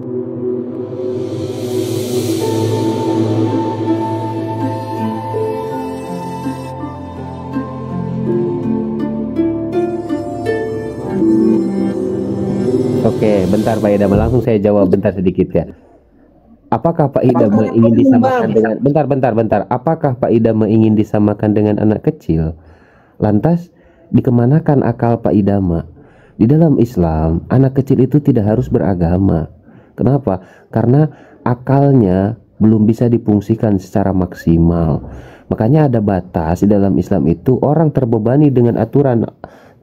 Oke, bentar Pak Idam, langsung saya jawab bentar sedikit ya. Apakah Pak Idam ingin disamakan dengan bentar. Apakah Pak Idam ingin disamakan dengan anak kecil? Lantas dikemanakan akal Pak Idama? Di dalam Islam, anak kecil itu tidak harus beragama. Kenapa? Karena akalnya belum bisa difungsikan secara maksimal. Makanya ada batas di dalam Islam itu. Orang terbebani dengan aturan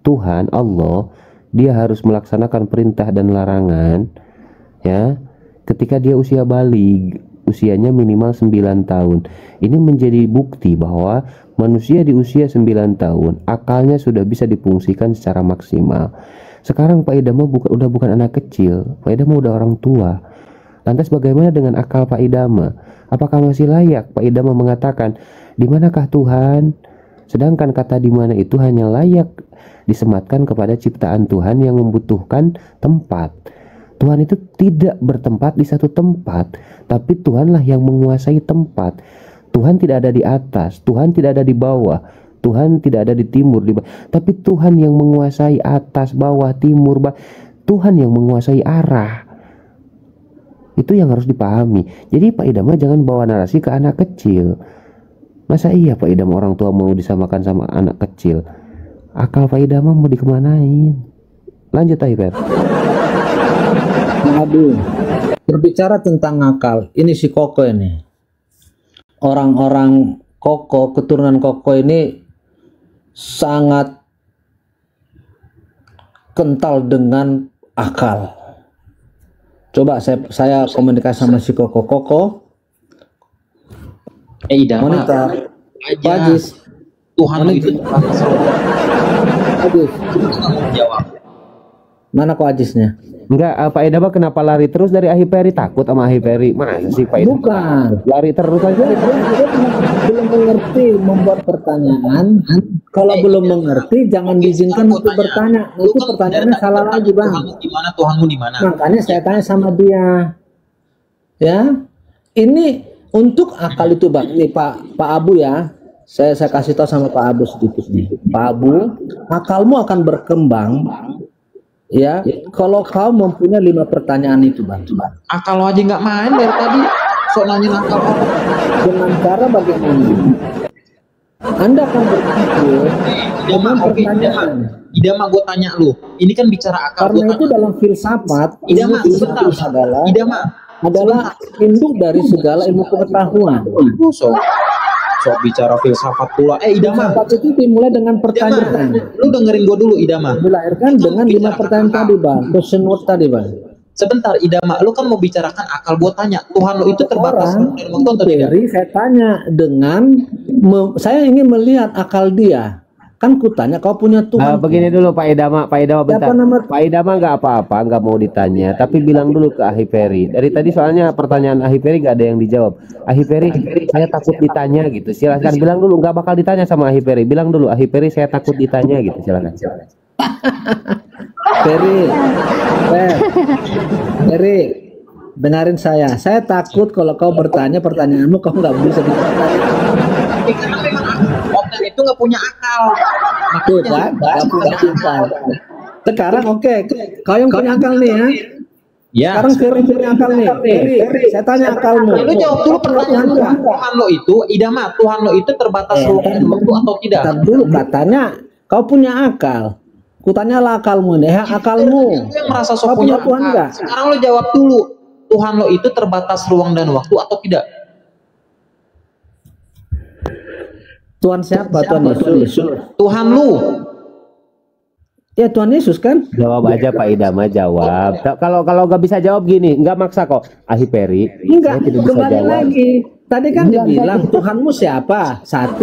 Tuhan Allah, dia harus melaksanakan perintah dan larangan ya ketika dia usia baligh, usianya minimal 9 tahun. Ini menjadi bukti bahwa manusia di usia 9 tahun akalnya sudah bisa difungsikan secara maksimal. Sekarang Pak Idam udah bukan anak kecil, Pak Idam udah orang tua. Lantas bagaimana dengan akal Pak Idam? Apakah masih layak Pak Idam mengatakan di manakah Tuhan? Sedangkan kata di mana itu hanya layak disematkan kepada ciptaan Tuhan yang membutuhkan tempat. Tuhan itu tidak bertempat di satu tempat, tapi Tuhanlah yang menguasai tempat. Tuhan tidak ada di atas, Tuhan tidak ada di bawah, Tuhan tidak ada di timur, tapi Tuhan yang menguasai atas, bawah, timur, Tuhan yang menguasai arah. Itu yang harus dipahami. Jadi Pak Idam jangan bawa narasi ke anak kecil. Masa iya Pak Idam orang tua mau disamakan sama anak kecil? Akal Pak Idam mau dikemanain? Lanjut Pak. Aduh, berbicara tentang akal, ini si Koko ini. Orang-orang Koko, keturunan Koko ini sangat kental dengan akal. Coba saya komunikasi sama si Koko. Wanita Pajis Tuhan itu Aduh, jawab. mana kok Ajisnya? Enggak, Pak Idam kenapa lari terus dari Ahi Peri? Takut sama Ahi Peri? Masa sih Pak Idam? Bukan, Lari terus aja. dia belum mengerti membuat pertanyaan. Kalau belum mengerti jangan diizinkan untuk bertanya. Itu pertanyaannya salah lagi Bang. Tuhanmu di mana? Makanya saya tanya sama dia. Ya, ini untuk akal itu Bang. Ini Pak Abu ya. Saya kasih tahu sama Pak Abu sedikit nih. Pak Abu, akalmu akan berkembang ya kalau kau mempunyai 5 pertanyaan itu Bang. Akal lo aja nggak main dari tadi. Sok nanya akal. Dengan cara bagaimana? Anda akan berpikir dengan pertanyaan. Idama gue tanya lu. Ini kan bicara akal. Karena itu dalam filsafat, Idama sebentar. Idama adalah induk dari segala ilmu pengetahuan. Sok bicara filsafat pula. Idama. Filsafat itu dimulai dengan pertanyaan. Lu dengerin gua dulu Idama. Dilahirkan dengan 5 pertanyaan tadi Bang. Question word tadi Bang. Sebentar Idama, lu kan mau bicarakan akal, gua tanya, Tuhan lu itu terbatas dan waktu atau tidak? Jadi saya tanya dengan saya ingin melihat akal dia. Kan kutanya kau punya Tuhan. Begini dulu Pak Idama bentar. Pak Idama nggak apa-apa, nggak mau ditanya, tapi bilang dulu ke Ahi Peri. Dari tadi soalnya pertanyaan Ahi Peri nggak ada yang dijawab. Ahi Peri, saya takut ditanya gitu. Silahkan bilang dulu, nggak bakal ditanya sama Ahi Peri. Bilang dulu Ahi Peri, saya takut ditanya gitu. Silahkan. Peri, dengarin saya. Saya takut kalau kau bertanya pertanyaanmu kau nggak bisa ditanya. Otak itu nggak punya akal. Tuh kan, nggak punya akal. Sekarang oke, kau yang punya akal nih ya. Ya. Sekarang Ferry punya akal nih. Ferry, saya tanya akalmu. Lu jawab dulu pertanyaan Tuhan lo itu, Idama, Tuhan lo itu terbatas waktu atau tidak? Bentar dulu, katanya kau punya akal. Kutanyalah akalmu nih, akalmu. Yang merasa kau punya Tuhan enggak? Sekarang lo jawab dulu, Tuhan lo itu terbatas ruang dan waktu atau tidak? Tuhan siapa? Tuhan Yesus. Tuhan lu. Ya Tuhan Yesus kan? Jawab aja Pak Idama, jawab. Kalau nggak bisa jawab gini, nggak maksa kok. Ahi Peri, enggak, tidak bisa kembali jawab. lagi. Tadi kan dibilang Tuhanmu siapa? 1,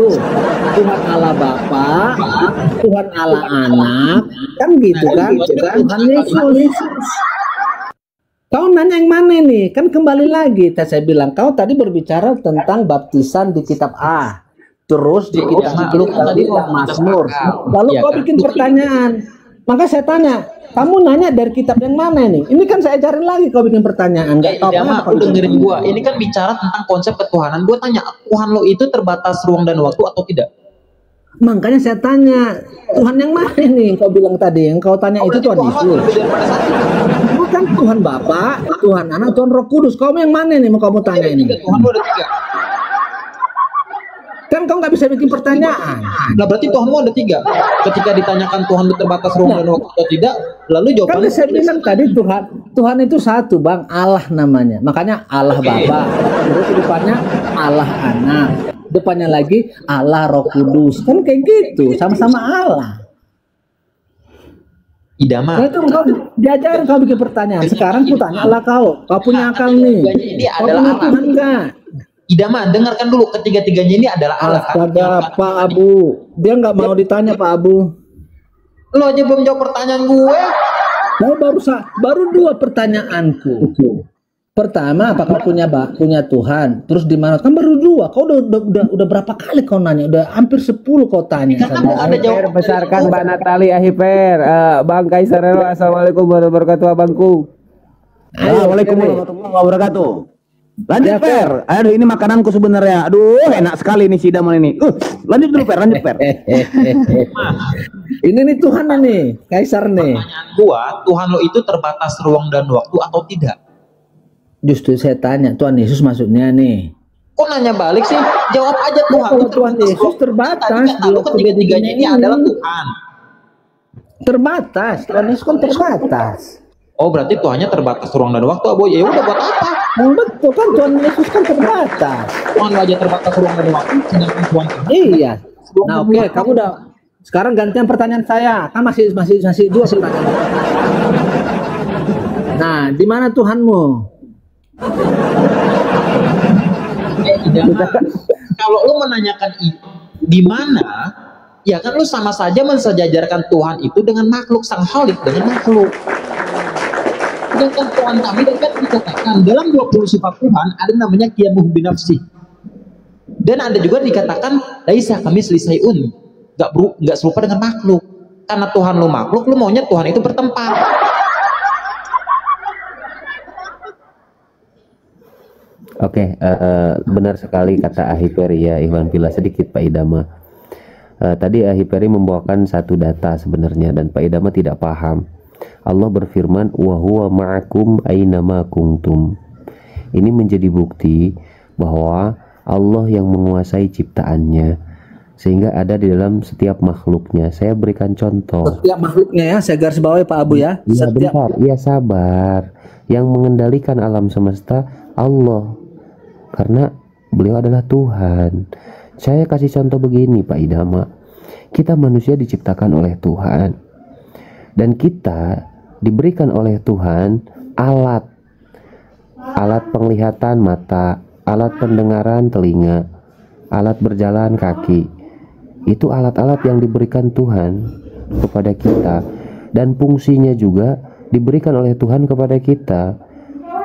Tuhan Allah Bapa, Tuhan Allah Anak, kan gitu kan? Tuhan Yesus. Kau nanya yang mana nih? Kan kembali lagi. Saya bilang kau tadi berbicara tentang baptisan di kitab Terus di kitab tadi Mazmur. Lalu kau bikin pertanyaan. Maka saya tanya, kamu nanya dari kitab yang mana ini? Ini kan saya ajarin lagi kau bikin pertanyaan, nggak tahu Idama, apa. lu dengerin gua. Ini kan bicara tentang konsep ketuhanan. Gua tanya, Tuhan lo itu terbatas ruang dan waktu atau tidak? Makanya saya tanya, Tuhan yang mana nih? Kau bilang tadi, yang kau tanya itu Tuhan Yesus. lebih daripada satu. Bukan Tuhan Bapa, Tuhan Anak, Tuhan Roh Kudus. Kau yang mana nih mau kamu tanya ini? Tuhan lo ada 3. Kan kau nggak bisa bikin pertanyaan. Nah berarti Tuhanmu ada 3. Ketika ditanyakan Tuhan itu terbatas ruang dan waktu atau tidak, lalu Kan jawabannya saya bilang tadi Tuhan itu satu, Bang, Allah namanya. Makanya Allah Bapa. Terus depannya Allah Anak. Depannya lagi Allah Roh Kudus. Kan kayak gitu, sama-sama Allah. Idama. Nah, itu kau diajarin kau bikin pertanyaan. Sekarang ku tanya Allah kau punya akal nih. Ini Kau adalah punya Allah. Tuhan enggak? Idama, dengarkan dulu, ketiga-tiganya ini adalah Allah. Astaga, Pak Abu. Dia nggak mau ditanya Pak Abu. Lo aja belum jawab pertanyaan gue. Saya baru 2 pertanyaanku. Pertama, apakah punya Tuhan? Terus di mana? Kan baru 2. Kau udah berapa kali kau nanya? Udah hampir 10 kau tanya. Karena mau ada Ahiper, jawaban. besarkan Mbak Natali Ahiper. Bang Kaisarero, assalamualaikum warahmatullahi wabarakatuh, abangku. Assalamualaikum warahmatullahi wabarakatuh. Lanjut Ya, Per. Aduh ini makananku sebenarnya. Aduh enak sekali nih si Daman ini. Lanjut dulu Per, lanjut Per. Ini nih Tuhan nih, Kaisar nih. Pertanyaan gua, Tuhan lo itu terbatas ruang dan waktu atau tidak? Justru saya tanya, Tuhan Yesus maksudnya nih. Kok nanya balik sih? Jawab aja Tuhan. Kalau itu Tuhan Yesus ruang. terbatas, Tadi kata lu ketiga-tiganya ini adalah Tuhan. Terbatas, Tuhan Yesus kan terbatas. Oh berarti Tuhannya terbatas ruang dan waktu, Abu. Ya udah buat apa? Betul kan, Tuhan Yesus kan terbatas. Tuhan lo aja terbatas ruang dan waktu, sedangkan Tuhan kamu Iya. Nah oke, kamu udah. Sekarang gantian pertanyaan saya. Kan masih 2 pertanyaan. Nah, di mana Tuhanmu? Kalau lu menanyakan di mana, ya kan lu sama saja mensejajarkan Tuhan itu dengan makhluk, sang Khalik dengan makhluk. Sedangkan Tuhan kami kan dikatakan dalam 20 sifat Tuhan ada namanya qiyamuh binafsi. Dan ada juga dikatakan laisa kami selisaiun, nggak serupa dengan makhluk. Karena Tuhan lu makhluk, lu maunya Tuhan itu bertempat. Oke, benar sekali kata Ahiperi ya, Iwan Pila sedikit Pak Idama. Tadi Ahiperi membawakan satu data sebenarnya dan Pak Idama tidak paham. Allah berfirman, wa huwa ma'akum ainama kuntum. Ini menjadi bukti bahwa Allah yang menguasai ciptaannya sehingga ada di dalam setiap makhluknya. Saya berikan contoh. Setiap makhluknya ya, saya garis bawahi Pak Abu ya. Iya bentar, iya sabar. Yang mengendalikan alam semesta Allah, karena beliau adalah Tuhan. Saya kasih contoh begini Pak Idama. Kita manusia diciptakan oleh Tuhan, dan kita diberikan oleh Tuhan alat penglihatan mata, alat pendengaran telinga, alat berjalan kaki. Itu alat-alat yang diberikan Tuhan kepada kita, dan fungsinya juga diberikan oleh Tuhan kepada kita.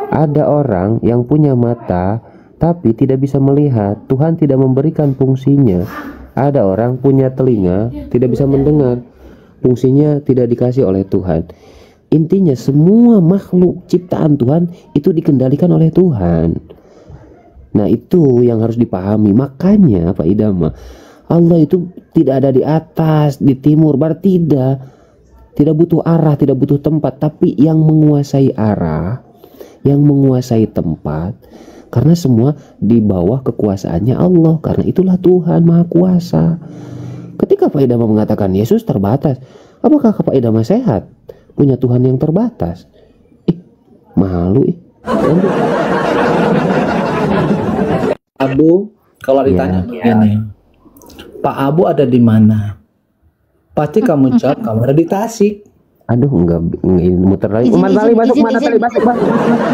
Ada orang yang punya mata tapi tidak bisa melihat, Tuhan tidak memberikan fungsinya. Ada orang punya telinga tidak bisa mendengar, fungsinya tidak dikasih oleh Tuhan. Intinya semua makhluk ciptaan Tuhan itu dikendalikan oleh Tuhan. Nah itu yang harus dipahami. Makanya Pak Idama, Allah itu tidak ada di atas, di timur, berarti tidak butuh arah, tidak butuh tempat, tapi yang menguasai arah, yang menguasai tempat, karena semua di bawah kekuasaannya Allah. Karena itulah Tuhan Maha Kuasa. Ketika Pak Idama mengatakan Yesus terbatas, apakah Pak Idama sehat? Punya Tuhan yang terbatas? Malu Abu, kalau ditanya begini, Pak Abu ada di mana? Pasti kamu jawab kamu ada di Tasik. Aduh, enggak muter lagi. Masuk.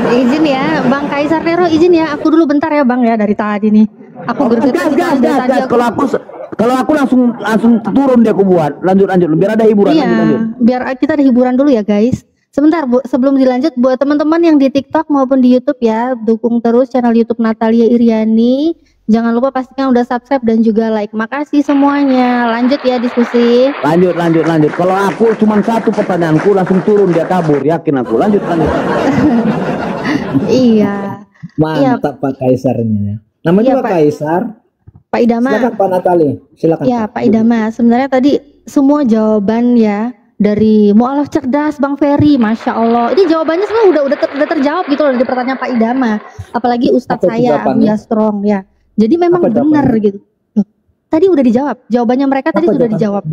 Izin ya, Bang Kaisarero, izin ya. Aku dulu bentar ya, Bang ya, dari tadi nih. Aku gergetan dari tadi. Kalau aku langsung turun dia aku buat. Lanjut biar ada hiburan. Iya, lanjut. biar kita ada hiburan dulu ya, guys. Sebentar, Bu, sebelum dilanjut, buat teman-teman yang di TikTok maupun di YouTube ya, dukung terus channel YouTube Natalia Iriani. Jangan lupa pastikan udah subscribe dan juga like. Makasih semuanya. Lanjut ya diskusi. Lanjut. Kalau aku cuma satu pertanyaanku langsung turun dia kabur, yakin aku. Lanjut. Iya. Mantap Pak Kaisarnya. Namanya Iya, Pak Pak. Kaisar. Pak Idama. Silakan Pak Natali. Silakan. Ya, Pak Idama. Sebenarnya tadi semua jawaban ya dari mualaf cerdas Bang Ferry, Masya Allah. Ini jawabannya sebenarnya udah terjawab gitu loh di pertanyaan Pak Idama. Apalagi Ustadz Apa saya jawabannya? Buya Strong ya. Jadi memang Apa benar jawabannya? gitu. Loh, tadi udah dijawab. Jawabannya mereka tadi Apa sudah jawaban? dijawab.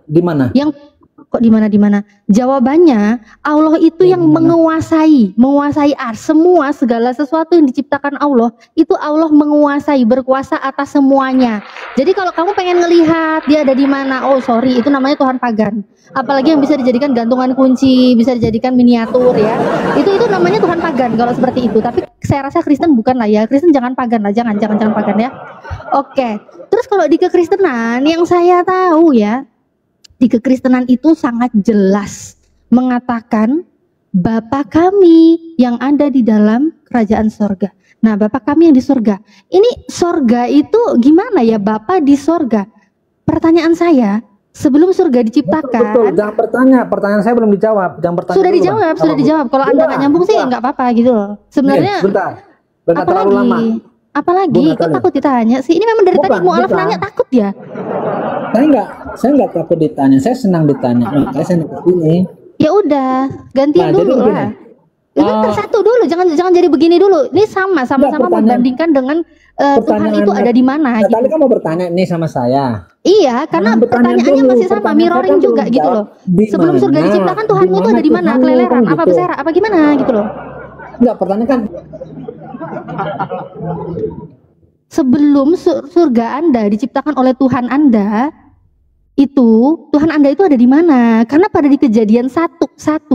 Di mana? Yang kok di mana? Jawabannya Allah itu yang menguasai ars. Semua segala sesuatu yang diciptakan Allah itu Allah menguasai, berkuasa atas semuanya. Jadi kalau kamu pengen ngelihat dia ada di mana, oh sorry, itu namanya Tuhan pagan. Apalagi yang bisa dijadikan gantungan kunci, bisa dijadikan miniatur ya. Itu namanya Tuhan pagan kalau seperti itu. Tapi saya rasa Kristen bukan lah ya. Kristen jangan pagan lah, jangan pagan ya. Oke. Terus kalau di kekristenan yang saya tahu ya, di kekristenan itu sangat jelas mengatakan Bapa kami yang ada di dalam kerajaan sorga. Nah, Bapa kami yang di sorga. Ini sorga itu gimana ya, Bapa di sorga? Pertanyaan saya, sebelum surga diciptakan, Betul. Jangan bertanya. Pertanyaan saya belum dijawab. Jangan bertanya. sudah dulu, dijawab, Bang. sudah dijawab. Kalau Anda nggak nyambung sih nggak apa-apa gitu loh. Sebenarnya Bentar terlalu lama. apalagi Bu kok Natali. takut ditanya sih? Ini memang dari tadi Bukan, mualaf bukan. nanya takut ya? Saya nggak takut ditanya. Saya senang ditanya. Makanya saya ke sini. Ya udah, gantian Nah, jadi dulu begini. lah. Bentar, satu dulu, jangan jadi begini dulu. Ini sama-sama pertanyaan- membandingkan dengan Tuhan itu ada di mana Natali gitu. kan mau bertanya ini sama saya. Iya, karena Jangan bertanya pertanyaannya dulu, masih sama, pertanyaan mirroring saya kan juga belum gitu jawab. loh. Di Sebelum surga mana? diciptakan Tuhanmu Di itu ada di mana mana? Tuhanmu, Keleleran, kan apa gitu. bersera, apa gimana gitu loh. Enggak, pertanyaan kan Sebelum surga Anda diciptakan oleh Tuhan Anda, Tuhan Anda itu ada di mana? Karena pada di Kejadian 1:1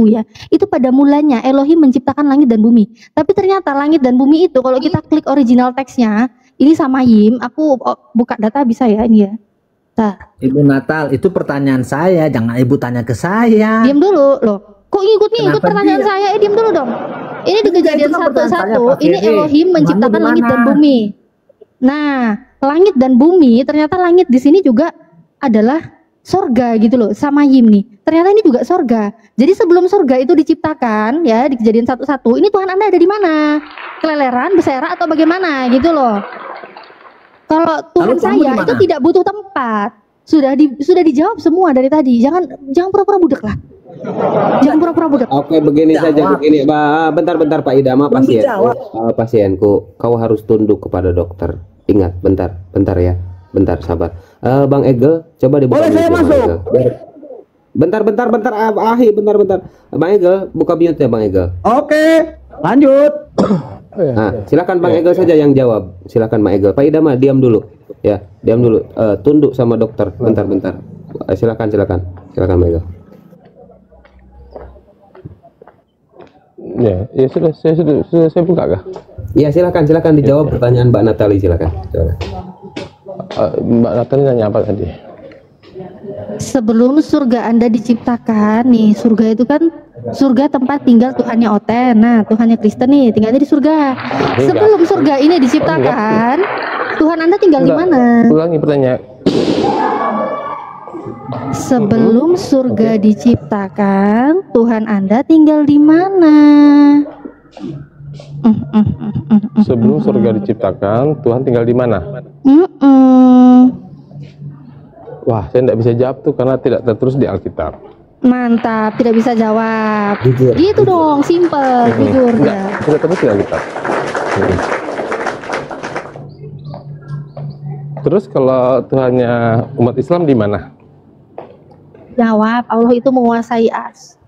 ya, itu pada mulanya Elohim menciptakan langit dan bumi. Tapi ternyata langit dan bumi itu kalau kita klik original teksnya, ini sama Yim, aku buka data bisa ya ini ya. Nah, Ibu Natal, itu pertanyaan saya, jangan Ibu tanya ke saya. diam dulu loh. Kok ikut Kenapa pertanyaan dia? saya? Diam dulu dong. Ini di Kejadian itu kan pertanyaan saya, 1:1, Pak ini Ferry. Elohim menciptakan Tuhanmu di langit dan mana? bumi. Nah, langit dan bumi, ternyata langit di sini juga adalah sorga gitu loh, sama Yim nih. Ternyata ini juga sorga. Jadi sebelum sorga itu diciptakan ya di Kejadian 1:1, ini Tuhan Anda ada di mana? Keleleran, bersera atau bagaimana gitu loh. Kalau Tuhan Lalu kamu saya di mana? itu tidak butuh tempat. Sudah dijawab semua dari tadi. Jangan pura-pura budek lah. Jangan pura-pura budek. Oke, begini saja, begini. Bentar Pak Idama, Belum pasienku. dijawab. Pasienku, kau harus tunduk kepada dokter. Ingat, bentar ya. Bentar, sabar. Bang Egel, coba dibuka Boleh saya mute-nya, Bang masuk? Egel. Bentar. Bentar. Bang Egel, buka mute ya Bang Egel. Oke, lanjut. Nah, silakan Bang Egel saja yang jawab. Silakan Bang Egel. Pak Idama, diam dulu. Ya, diam dulu. Tunduk sama dokter. Bentar. Silakan Bang Egel. Ya sudah saya buka kah? Ya, silakan dijawab pertanyaan Mbak Natali, silakan. Mbak Natali nanya apa tadi? Sebelum surga Anda diciptakan nih, surga itu kan surga tempat tinggal Tuhannya Oten. Nah, Tuhannya Kristen nih tinggalnya di surga. Sebelum surga ini diciptakan, Tuhan Anda tinggal di mana? Ulangi pertanyaan. Sebelum surga diciptakan, Tuhan Anda tinggal di mana? Sebelum surga diciptakan, Tuhan tinggal di mana? Wah, saya tidak bisa jawab tuh karena tidak tertulis di Alkitab. Mantap, tidak bisa jawab. Jujur. Gitu dong, simple, jujur Enggak, ya. tidak tertulis di Alkitab. Terus kalau Tuhannya umat Islam di mana? Jawab, Allah itu menguasai ars.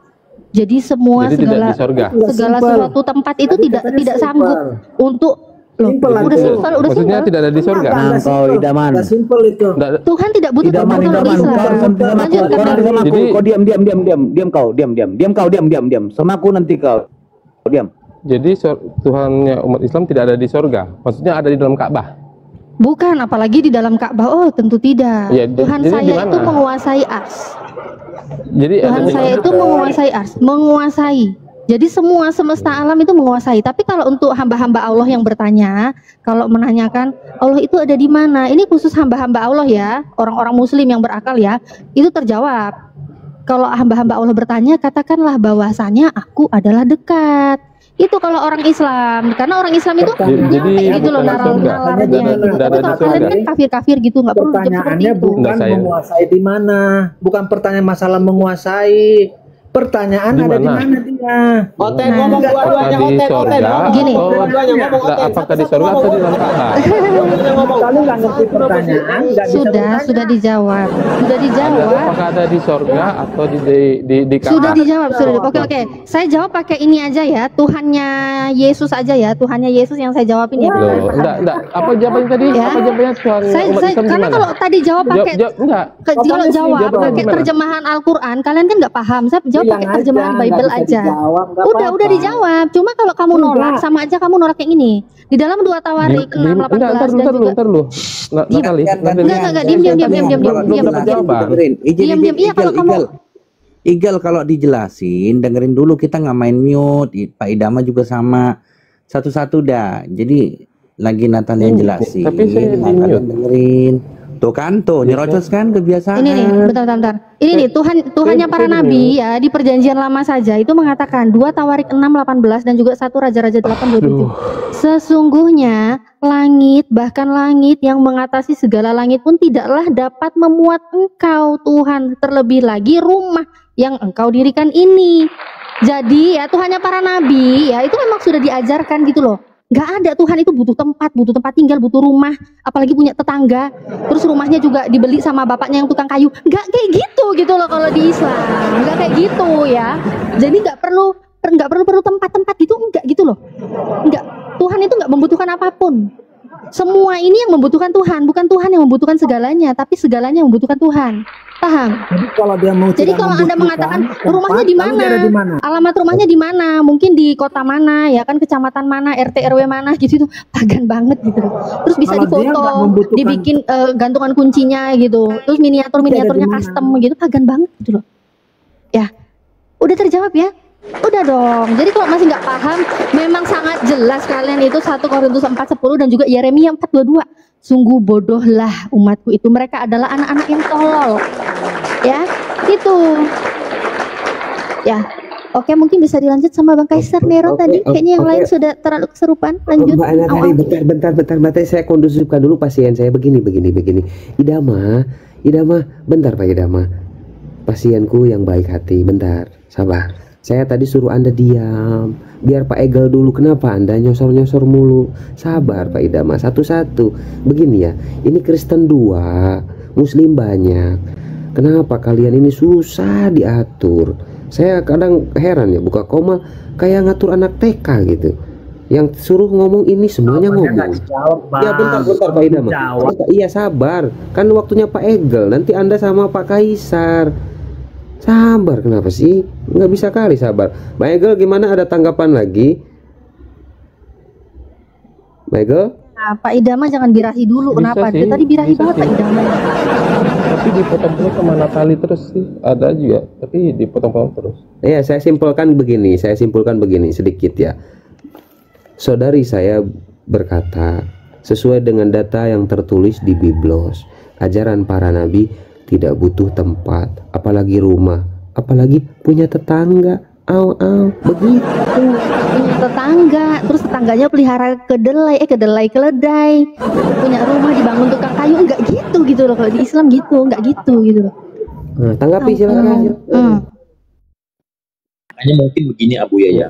Jadi semua Jadi tidak di sorga. segala Simple. suatu tempat itu Tadi tidak katanya sanggup simple. untuk loh, Simple udah itu. simpel, udah Maksudnya simpel. tidak ada di sorga. Enggak, Nah, kau idaman. Enggak simpel itu. Nggak ada- Tuhan tidak butuh tempat Idaman, kalau kau Islam. nanti sama aku, Lanjutkan kau nanti dong. sama aku, Jadi- kau diam, sama aku nanti kau diam. Jadi Tuhannya umat Islam tidak ada di sorga. Maksudnya ada di dalam Ka'bah. Bukan, apalagi di dalam Ka'bah. Oh, tentu tidak. Ya, Tuhan jadi saya di mana? itu menguasai ars. Jadi Tuhan ada di saya itu menguasai ars, menguasai. Jadi semua semesta alam itu menguasai. Tapi kalau untuk hamba-hamba Allah yang bertanya, kalau menanyakan Allah itu ada di mana, ini khusus hamba-hamba Allah ya, orang-orang Muslim yang berakal ya, itu terjawab. Kalau hamba-hamba Allah bertanya, katakanlah bahwasanya aku adalah dekat. Itu kalau orang Islam, karena orang Islam itu nyampe gitu loh nalarnya. Gitu. Tapi kalau kalian kan kafir-kafir gitu, nggak perlu seperti Pertanyaannya itu. bukan menguasai di mana, bukan pertanyaan masalah menguasai. Pertanyaan ada di mana dia? Oten ngomong dua-duanya, Oten. Gini. Dua-duanya ngomong, Oten. Apakah di surga atau di dalam Ka'bah? Kalau nggak ngerti pertanyaan, nggak bisa Sudah dijawab. Sudah dijawab. Apakah ada di surga atau di Ka'bah? Sudah dijawab, sudah. Oke. Saya jawab pakai ini aja ya, Tuhannya Yesus aja ya, Tuhannya Yesus yang saya jawabin ya. Loh, enggak. Apa jawabannya tadi? Ya. Apa jawabannya Tuhan Saya, umat Islam karena gimana? kalau tadi jawab pakai Enggak. kalau jawab jawabannya pakai gimana? terjemahan Al-Quran, kalian kan nggak paham. Saya jawab Bilang pakai terjemahan aja, Bible nggak bisa aja. dijawab, nggak Udah apa-apa. dijawab. Cuma kalau kamu nolak, sama aja kamu nolak yang ini. Di dalam 2 Tawarik 6:18 dan juga Ntar lu. Natalie. Enggak, diam. Belum dapat jawaban. Dengerin. Diam. Iya, kalau kamu Igal kalau dijelasin, dengerin dulu, kita nggak main mute. Pak Idama juga sama. Satu-satu dah. Jadi lagi Natalia yang jelasin. Tapi saya di kalian mute. dengerin. Tuh kan, tuh nyerocos kan kebiasaan. ini nih, bentar. Ini nih Tuhannya para nabi ya di perjanjian lama saja itu mengatakan 2 Tawarik 6:18 dan juga 1 Raja-Raja 8:27. Sesungguhnya langit, bahkan langit yang mengatasi segala langit pun tidaklah dapat memuat engkau Tuhan, terlebih lagi rumah yang engkau dirikan ini. Jadi ya Tuhannya para nabi ya itu memang sudah diajarkan gitu loh. Nggak ada, Tuhan itu butuh tempat tinggal, butuh rumah, apalagi punya tetangga, terus rumahnya juga dibeli sama bapaknya yang tukang kayu. Nggak kayak gitu loh kalau di Islam, nggak kayak gitu ya. Jadi nggak perlu tempat-tempat gitu, enggak gitu loh. Enggak, Tuhan itu nggak membutuhkan apapun. Semua ini yang membutuhkan Tuhan, bukan Tuhan yang membutuhkan segalanya, tapi segalanya yang membutuhkan Tuhan. Paham? Jadi kalau Anda mengatakan rumahnya di mana? Alamat rumahnya di mana? Mungkin di kota mana, ya kan, kecamatan mana, RT RW mana gitu, pagan banget gitu. Terus bisa Kalau dia difoto, nggak membutuhkan- dibikin gantungan kuncinya gitu. Terus miniaturnya custom gitu, pagan banget gitu loh. Ya. Udah terjawab ya? Udah dong. Jadi kalau masih nggak paham, memang sangat jelas kalian itu 1 Korintus 4:10 dan juga Yeremia 4:22. Sungguh bodohlah umatku itu, mereka adalah anak-anak yang tolol. Ya, itu. Ya. Oke, mungkin bisa dilanjut sama Bang Kaiser Nero tadi. Kayaknya yang lain sudah terlalu keserupan. Lanjut. Mbak Ana, bentar, saya kondusifkan dulu pasien saya begini. Idama, bentar Pak Idama. Pasienku yang baik hati, bentar, sabar. Saya tadi suruh Anda diam, biar Pak Egel dulu. Kenapa Anda nyosor-nyosor mulu? Sabar Pak Idama, satu-satu. Begini ya, ini Kristen 2, Muslim banyak. Kenapa kalian ini susah diatur? Saya kadang heran ya, buka koma kayak ngatur anak TK gitu. Yang suruh ngomong ini semuanya ngomong. Ya bentar Pak Idama. Iya sabar, kan waktunya Pak Egel. Nanti Anda sama Pak Kaisar. Sabar, kenapa sih? Nggak bisa kali sabar. Michael, gimana, ada tanggapan lagi? Michael? Nah, Pak Idama jangan birahi dulu. Bisa Kenapa? sih, Dia tadi birahi bisa banget sih. Pak Idama. Tapi dipotong-potong sama Natalie terus sih. Ada juga, tapi dipotong-potong terus. Ya, saya simpulkan begini sedikit ya. Saudari saya berkata, sesuai dengan data yang tertulis di Biblos, ajaran para nabi tidak butuh tempat, apalagi rumah, apalagi punya tetangga. Begitu. Punya tetangga, terus tetangganya pelihara kedelai, punya rumah dibangun tukang kayu, enggak gitu loh. Kalau di Islam enggak gitu loh. Nah, tanggapi silakan. Makanya mungkin begini Abu Yaya.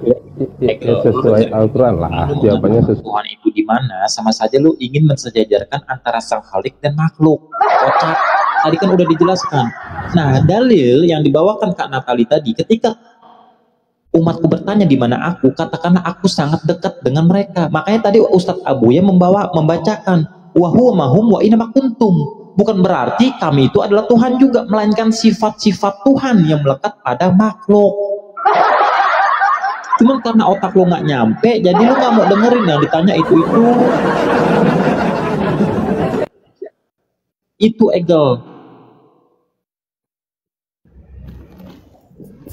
Sesuai Al-Quran lah, jawabannya sesuai. Tuhan itu di mana? Sama saja lu ingin mensejajarkan antara sang Khalik dan makhluk. Kocak. Tadi kan udah dijelaskan. Nah, dalil yang dibawakan Kak Natali tadi, ketika umatku bertanya di mana aku, katakanlah aku sangat dekat dengan mereka. Makanya tadi Ustadz Abu ya membacakan wa huwa mahum wa inna kuntum. Bukan berarti kami itu adalah Tuhan juga, melainkan sifat-sifat Tuhan yang melekat pada makhluk. Cuman karena otak lo nggak nyampe, jadi lo nggak mau dengerin yang ditanya itu. Itu Egel.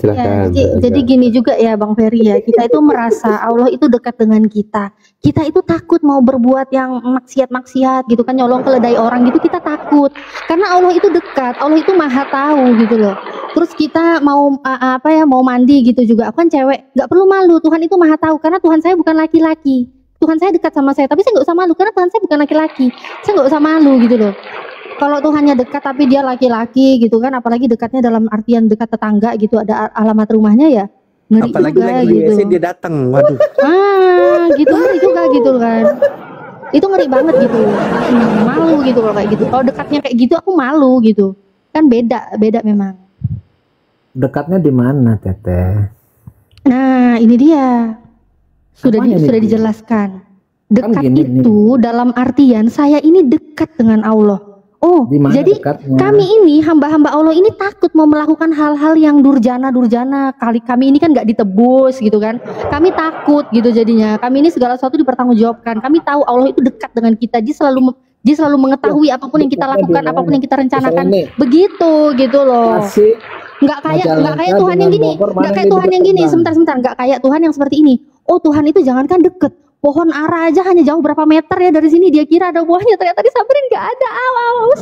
Silakan. Jadi gini juga ya Bang Ferry ya, kita itu merasa Allah itu dekat dengan kita. Kita itu takut mau berbuat yang maksiat-maksiat gitu kan, nyolong keledai orang gitu, kita takut. Karena Allah itu dekat, Allah itu maha tahu gitu loh. Terus kita mau mau mandi gitu juga, aku kan cewek, nggak perlu malu, Tuhan itu maha tahu. Karena Tuhan saya bukan laki-laki. Tuhan saya dekat sama saya, tapi saya nggak usah malu karena Tuhan saya bukan laki-laki. Saya nggak usah malu gitu loh. Kalau Tuhannya dekat tapi dia laki-laki gitu kan, apalagi dekatnya dalam artian dekat tetangga gitu, ada alamat rumahnya ya, ngeri Apalagi juga lagi gitu. dia datang, waduh. Gitu ngeri juga gitu kan. Itu ngeri banget gitu. Malu gitu kalau kayak gitu. Kalau dekatnya kayak gitu aku malu gitu. Kan beda memang. Dekatnya di mana, Teteh? Nah, ini dia. Sudah Apanya sudah nih? dijelaskan. Dekat gini itu dalam artian saya ini dekat dengan Allah. Oh, Di mana jadi dekatnya? kami ini hamba-hamba Allah ini takut mau melakukan hal-hal yang durjana. Kami ini kan nggak ditebus gitu kan. Kami takut gitu jadinya. Kami ini segala sesuatu dipertanggungjawabkan. Kami tahu Allah itu dekat dengan kita. Dia selalu mengetahui apapun yang kita lakukan, apapun yang kita rencanakan. Misalnya nih, Begitu gitu loh. kasih Nggak kayak Majalengka Tuhan yang dengan gini, Bogor, mana nggak kayak yang Tuhan lebih yang gini. dekat, Bang? Sebentar, nggak kayak Tuhan yang seperti ini. Oh, Tuhan itu jangankan deket, pohon ara aja hanya jauh berapa meter ya dari sini, dia kira ada buahnya, ternyata disamperin nggak ada.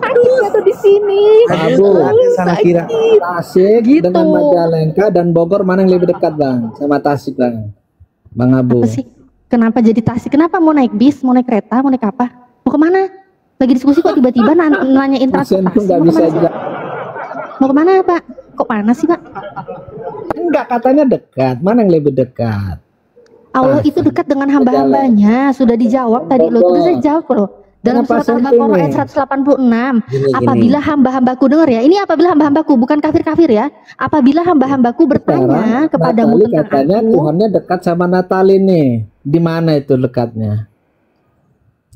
Sakit tuh di sini. Abu, salah kira. Tasik Gitu. dengan Majalengka dan Bogor mana yang lebih dekat, Bang? Sama Tasik, Bang Abu. Apa sih? Kenapa jadi Tasik? Kenapa mau naik bis, mau naik kereta, mau naik apa? Mau kemana? Lagi diskusi kok tiba-tiba nanyain Pasien transportasi. tuh nggak Mau bisa kemana sih? Mau kemana Pak? Kok panas sih Pak? Enggak, katanya dekat. Mana yang lebih dekat? Allah itu dekat dengan hamba-hambanya. Sudah dijawab tadi loh. Sudah saya jawab loh. Dalam Kenapa surat Al-Baqarah sentuh ayat 186. Gini. Apabila hamba-hambaku dengar ya. Ini apabila hamba-hambaku bukan kafir-kafir ya. Apabila hamba-hambaku bertanya kepadamu Natali tentang katanya aku. Tuhannya dekat sama Natali nih. Di mana itu dekatnya?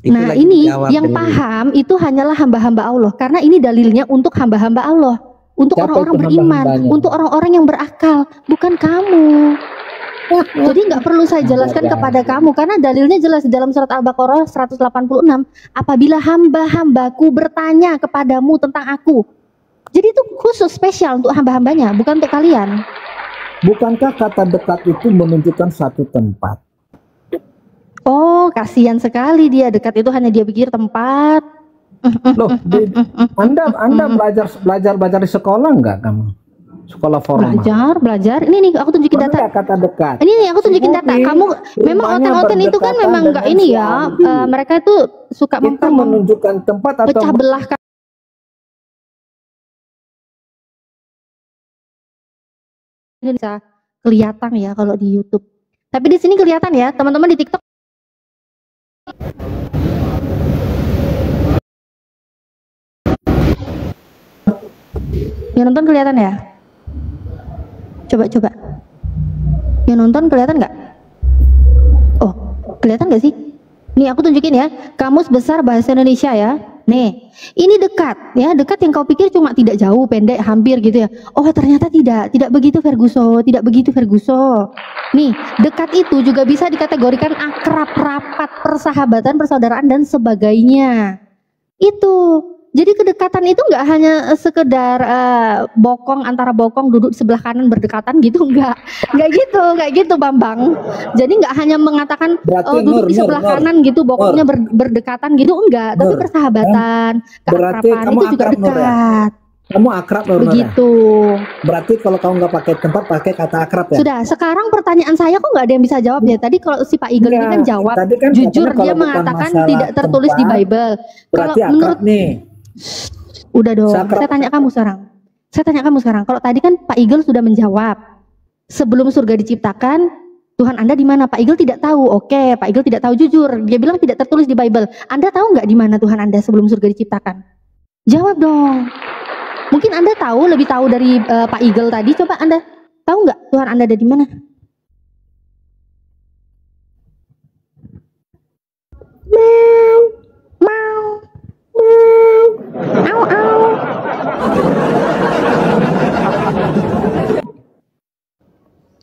Itu Nah lagi ini dijawab yang ini. paham itu hanyalah hamba-hamba Allah. Karena ini dalilnya untuk hamba-hamba Allah. Untuk Siapa orang-orang itu beriman. hamba-hambanya? Untuk orang-orang yang berakal. Bukan kamu. Jadi nggak perlu saya jelaskan kepada kamu. Karena dalilnya jelas di dalam surat Al-Baqarah 186. Apabila hamba-hambaku bertanya kepadamu tentang aku. Jadi itu khusus spesial untuk hamba-hambanya. Bukan untuk kalian. Bukankah kata dekat itu menunjukkan satu tempat? Oh kasihan sekali dia. Dekat itu hanya dia pikir tempat. Loh, Anda belajar di sekolah enggak kamu? Sekolah formal. Belajar. Ini nih aku tunjukin Mana data. ya kata dekat? Ini nih aku tunjukin data. Mungkin Kamu memang rumahnya oten-oten itu kan berdekatan memang nggak dengan ini ya. suami. Mereka itu suka Kita menunjukkan tempat atau pecah belah ini bisa kelihatan ya kalau di YouTube. Tapi di sini kelihatan ya, teman-teman di TikTok. Yang nonton kelihatan ya? Coba. Yang nonton kelihatan nggak? Oh, kelihatan nggak sih? Nih aku tunjukin ya, Kamus Besar Bahasa Indonesia ya. Nih, ini dekat ya, dekat yang kau pikir cuma tidak jauh, pendek, hampir gitu ya. Oh ternyata tidak begitu Ferguson, tidak begitu Ferguson. Nih, dekat itu juga bisa dikategorikan akrab, rapat, persahabatan, persaudaraan dan sebagainya. Itu. Jadi kedekatan itu nggak hanya sekedar bokong antara bokong duduk sebelah kanan berdekatan gitu, nggak gitu Bambang. Jadi nggak hanya mengatakan Berarti duduk di sebelah kanan gitu bokongnya berdekatan gitu, enggak, tapi persahabatan, Berarti keakraban kamu itu juga akrab, Nur, ya? dekat. Kamu akrab Nur, ya? Begitu. Berarti kalau kamu nggak pakai tempat, pakai kata akrab ya? Sudah, sekarang pertanyaan saya kok nggak ada yang bisa jawab ya. Tadi kalau si Pak Eagle ini kan jawab, Tadi kan jujur katanya dia kalau bukan mengatakan masalah tidak tertulis di tempat, Bible. Kalau Berarti menurut akrab nih. Udah dong, Sakrab. saya tanya kamu sekarang. Kalau tadi kan Pak Eagle sudah menjawab, sebelum surga diciptakan, Tuhan Anda di mana? Pak Eagle tidak tahu. Oke, Pak Eagle tidak tahu jujur. Dia bilang tidak tertulis di Bible. Anda tahu nggak di mana Tuhan Anda sebelum surga diciptakan? Jawab dong. Mungkin Anda tahu, lebih tahu dari Pak Eagle tadi. Coba Anda tahu nggak Tuhan Anda ada di mana?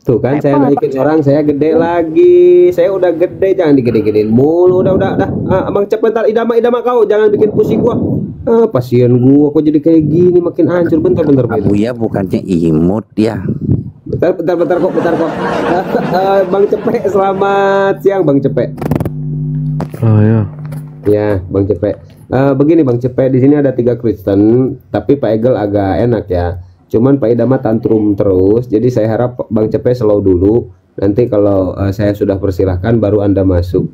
Tuh kan saya naikin orang, saya gede lagi. Saya udah gede, jangan digede-gedein mulu. Udah. Abang cepet bentar, idama kau, jangan bikin pusing gua. Pasien gua kok jadi kayak gini, makin hancur. Bentar. Abu ya bukannya imut ya. Bentar kok. Bang Cepek, selamat siang Bang Cepek. Oh ya. Ya, Bang Cepek. Begini Bang Cepek, di sini ada 3 Kristen, tapi Pak Egel agak enak ya. Cuman Pak Ida mah tantrum terus, jadi saya harap Bang Cepek slow dulu. Nanti kalau saya sudah persilahkan baru Anda masuk.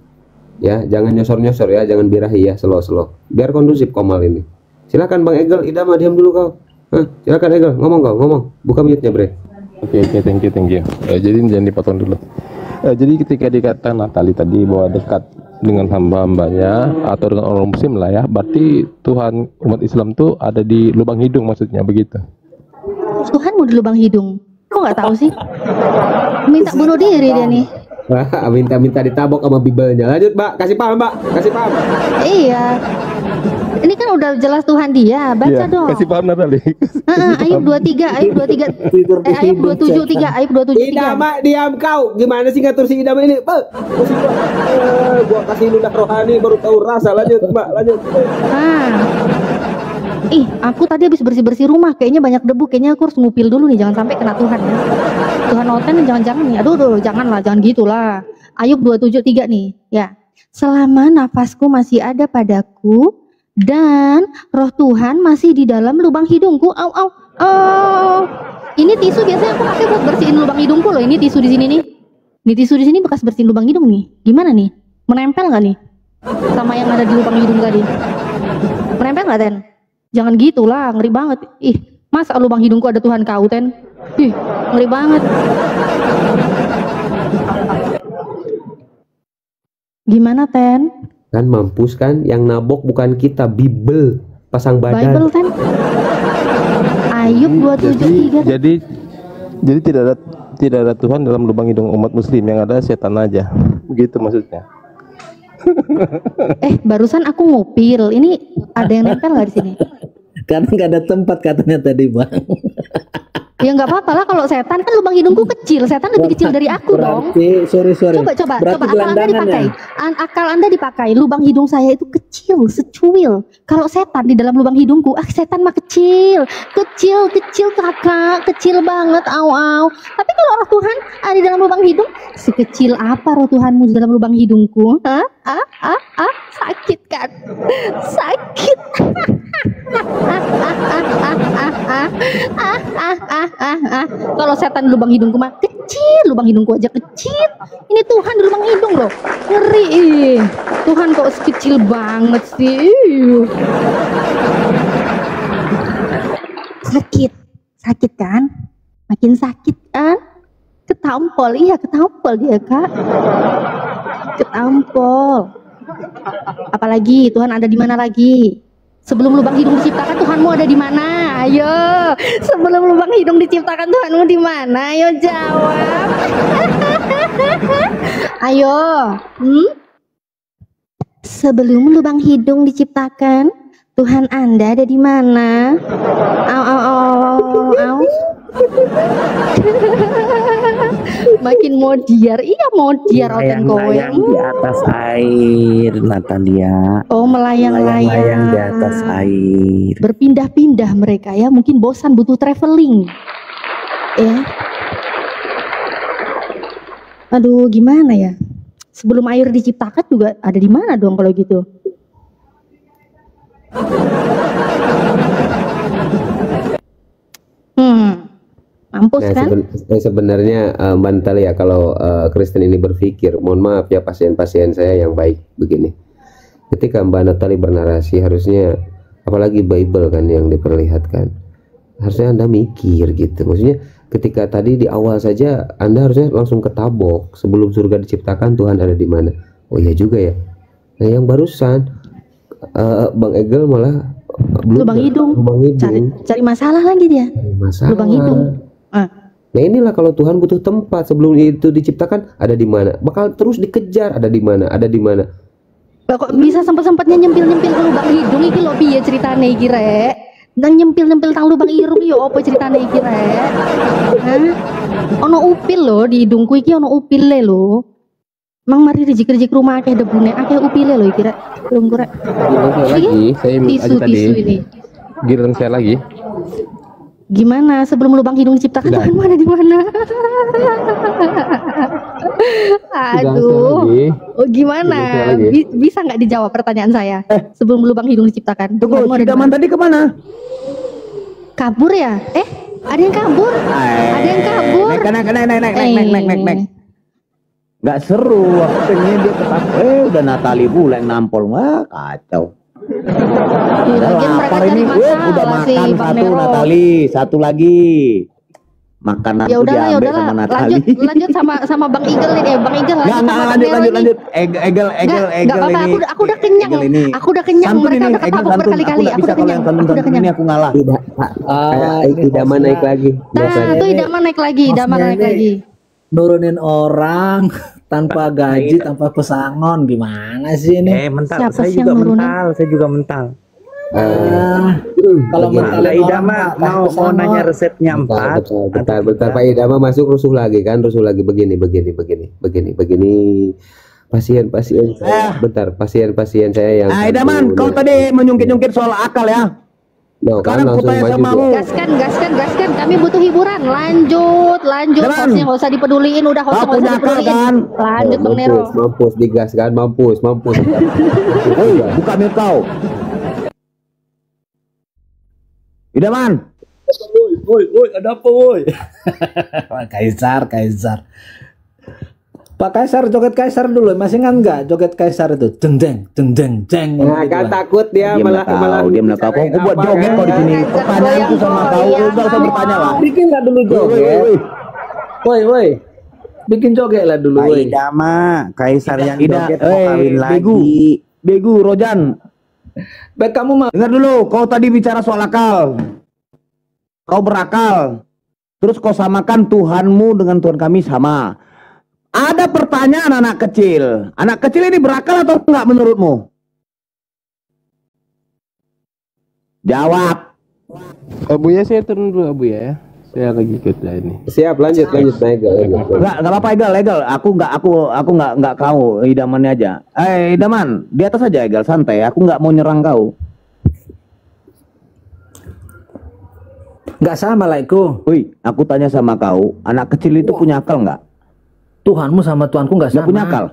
Ya, jangan nyosor-nyosor ya, jangan birahi ya, slow. Biar kondusif Komal ini. Silakan Bang Egel, Ida mah diam dulu kau. Silakan Egel, ngomong. Buka mute-nya, Bre. Oke, thank you. Jadi jangan dipotong dulu. Jadi ketika dikatakan Natali tadi bahwa dekat dengan hamba-hambanya atau dengan orang muslim lah ya, berarti Tuhan umat Islam tuh ada di lubang hidung, maksudnya begitu. Tuhan mau di lubang hidung. Kok nggak tahu sih? Minta bunuh diri dia nih. Minta ditabok sama Bibelnya. Lanjut Mbak, kasih paham. Iya. Ini kan udah jelas Tuhan dia. Baca dong. Kasih paham Natali. Ayub 23, Ayub 27:3, Ayub 27:3. Idama, diam kau. Gimana sih ngatur si Idama ini? Gua kasih ludah rohani baru tahu rasa. Lanjut Mbak, lanjut. Aku tadi habis bersih-bersih rumah, kayaknya banyak debu, kayaknya aku harus ngupil dulu nih, jangan sampai kena Tuhan ya. Tuhan Oten jangan-jangan nih. Aduh, janganlah, jangan gitulah. Ayub 27:3 nih, ya. Selama nafasku masih ada padaku dan roh Tuhan masih di dalam lubang hidungku. Ini tisu biasanya aku pakai buat bersihin lubang hidungku loh. Ini tisu di sini nih. Ini tisu di sini bekas bersihin lubang hidung nih. Gimana nih? Menempel nggak nih? Sama yang ada di lubang hidung tadi. Menempel nggak, Ten? Jangan gitulah, ngeri banget. Masa lubang hidungku ada Tuhan kau, Ten? Ngeri banget. Gimana, Ten? Kan mampus kan, yang nabok bukan kita, Bible. Pasang badan. Bible, Ten. Ayub 27:3. Jadi tidak ada Tuhan dalam lubang hidung umat muslim, yang ada setan aja. Begitu maksudnya. Barusan aku ngupil. Ini ada yang nempel nggak di sini? Karena nggak ada tempat katanya tadi Bang. Ya nggak apa-apa lah, kalau setan kan lubang hidungku kecil, setan lebih kecil dari aku dong. Sorry. Coba Berarti akal Anda dipakai. ya? Akal Anda dipakai. Lubang hidung saya itu kecil, secuil. Kalau setan di dalam lubang hidungku, setan mah kecil kakak, kecil banget, au. Tapi kalau roh Tuhan ada di dalam lubang hidung, sekecil apa roh Tuhanmu di dalam lubang hidungku? Sakit kan? Sakit. Kalau setan di lubang hidungku mah kecil, lubang hidungku aja kecil. Ini Tuhan di lubang hidung loh, ngeri. Tuhan kok kecil banget sih. Sakit kan? Makin sakit kan? Ketampol, iya ketampol dia kak. Ketampol. Apalagi Tuhan ada di mana lagi? Sebelum lubang hidung diciptakan Tuhanmu ada di mana? Ayo, sebelum lubang hidung diciptakan Tuhanmu di mana? Ayo jawab. Ayo. Sebelum lubang hidung diciptakan Tuhan Anda ada di mana? Au. Makin modiar, modiar oten kowe. Melayang di atas air, Natalia. Melayang-layang di atas air. Berpindah-pindah mereka ya, mungkin bosan butuh traveling. Ya. Aduh, gimana ya? Sebelum air diciptakan juga ada di mana dong kalau gitu? Mampus kan? Sebenarnya Mbak Natalia, kalau Kristen ini berpikir, mohon maaf ya pasien-pasien saya yang baik begini. Ketika Mbak Natalia bernarasi, harusnya apalagi Bible kan yang diperlihatkan, harusnya Anda mikir gitu. Maksudnya ketika tadi di awal saja Anda harusnya langsung ketabok, sebelum surga diciptakan Tuhan ada di mana. Oh iya juga ya. Nah yang barusan Bang Egel malah lubang hidung. Cari masalah lagi dia. Lubang hidung. Nah inilah kalau Tuhan butuh tempat sebelum itu diciptakan ada di mana, bakal terus dikejar ada di mana. Kok bisa sempat-sempatnya nyempil-nyempil ke lubang hidung iki lho piye ceritane iki rek? Nang nyempil-nyempil tang lubang hidung yo apa ceritane iki rek? Ono upil lho di hidungku iki, ono upile lho. Mang mari rijik-rijik rumah akeh debune, akeh upile lho iki rek. Hidungku rek. Lagi, saya tisu tadi. ini. Giliran saya lagi. Gimana sebelum lubang hidung diciptakan Sudah. Tuhan mana di mana? Aduh. lagi. Oh gimana? Sudah lagi. Bisa nggak dijawab pertanyaan saya? Sebelum lubang hidung diciptakan. Tunggu, Tuhanmu ada di idaman mana? tadi kemana? Kabur ya? Ada yang kabur. Ada yang kabur. Naik. Nggak seru, aku pengen dia ketawa. Udah Natali pula yang nampol. Wah, kacau. Udah Lagian mereka lapar cari ini. Udah masalah sih, makan Bang satu Nero. Natali, satu lagi. Makanan Ya tuh udahlah, diambil sama Natali. lanjut sama Bang Igel ini. Bang Igel Nggak, sama Bang lanjut. Nero ini. Egel Nggak apa-apa, ini. aku udah kenyang. Egel ini. Aku udah kenyang. Santun Mereka ini, udah Egel ketabuk santun. berkali-kali. Aku nggak Aku bisa udah kalau yang kenyang. santun Aku udah kenyang. ini aku ngalah. Tidak, idaman naik lagi. Tuh idaman naik lagi, idaman naik lagi. Nurunin orang tanpa gaji, tanpa pesangon, gimana sih ini? Mental. Siapa Saya sih juga yang nurunin? mental. Saya juga mental. Kalau mentalin Pak orang Idama mah, mau pesangon. nanya resepnya 4. Bentar Pak Idama masuk rusuh lagi kan, rusuh lagi begini. Pasien bentar, pasien saya yang Idaman, kau tadi menyungkit-nyungkit soal akal ya. no, kan Sekarang aku langsung tanya maju sama dia. kamu. Gaskan. Kami butuh hiburan. Lanjut. Jalan. Hostnya nggak usah dipeduliin. Udah hostnya Kau nggak usah punya akal dipeduliin. kan? Lanjut Bang Nero. Mampus digas kan, mampus. Woi, buka mic kau. Idaman, Woi, ada apa woi? Kaisar. Pak Kaisar, joget Kaisar dulu. Masih kan enggak joget Kaisar itu? Jeng. Nah, kan takut dia diam malah lah kau, diam lah kau. Kau buat apa, joget kan? kau di sini. Pertanyaanku sama kau, kau nggak usah bertanya lah. Bikin lah dulu joget. Woi. Bikin joget lah dulu Pak woi. Idama, Kaisar yang joget mau kawin lagi. Begu, Rojan. Baik kamu mah Dengar dulu, kau tadi bicara soal akal. Kau berakal. Terus kau samakan Tuhanmu dengan Tuhan kami sama. Ada pertanyaan anak kecil. Anak kecil ini berakal atau enggak menurutmu? Jawab. Abu ya, saya turun dulu Abu ya. Saya lagi kerja ini. Siap, lanjut naik. Enggak apa-apa Egal. Aku enggak kau, idamannya aja. Idaman, di atas aja Egal, santai. Aku enggak mau nyerang kau. enggak sama lah itu. Woi, aku tanya sama kau, anak kecil itu punya akal enggak? Tuhanmu sama Tuanku enggak Enggak sama. punya akal.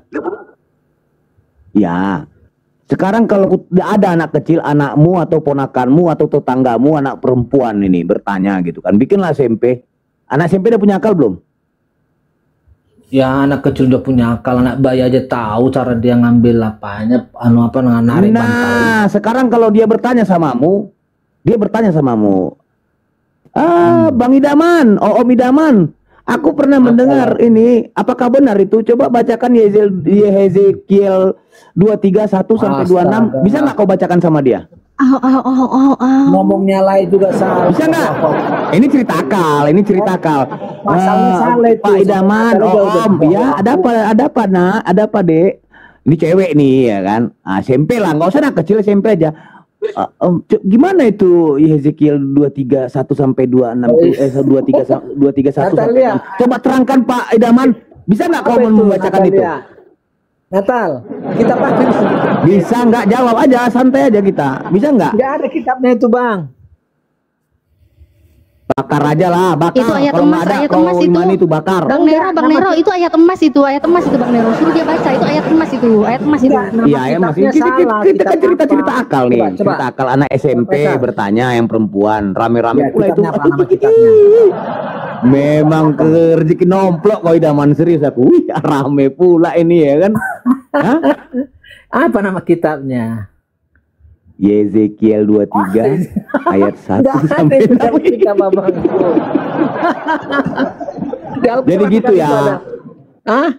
Ya. Sekarang kalau ada anak kecil, anakmu atau ponakanmu atau tetanggamu, anak perempuan ini bertanya gitu kan. Bikinlah SMP. Anak SMP udah punya akal belum? Ya anak kecil udah punya akal, anak bayi aja tahu cara dia ngambil apanya, narik bantal. Nah, sekarang kalau dia bertanya samamu, Bang Idaman, Om Idaman, aku pernah mendengar ini, apakah benar itu? Coba bacakan Yehezekiel 231 sampai 26. Bisa nggak kau bacakan sama dia? Ngomongnya lain juga salah. Bisa nggak? Ini cerita akal, Masalahnya salah itu. Pak Idaman, Om, ya ada apa nak? Ada apa dek? Ini cewek nih ya kan? SMP lah, nggak usah anak kecil, SMP aja. Gimana itu Yehezekiel 231 sampai 26 231 sampai 26. Coba terangkan Pak Idaman, bisa nggak kau membacakan itu? Natal, kita pakai. Bisa nggak? Jawab aja, santai aja kita. Bisa nggak? Nggak ada kitabnya itu bang. Bakar aja lah, bakar. Itu ayat Kalau emas, nggak ada, ayat kau emas itu. iman itu bakar. Bang Nero itu ayat emas itu Bang Nero. Suruh dia baca itu ayat emas itu. Iya, ya masih kita kan cerita akal nih. Coba. Cerita akal anak SMP bertanya yang perempuan rame-rame Ya, pula itu. kitabnya apa nama kitabnya? Memang rezeki nomplok kau Idaman, serius aku. Wih, rame pula ini ya kan. Hah? Apa nama kitabnya? Yezekiel 23 ayat 1 sampai 6. Kitab abang. Jadi gitu ya. Hah?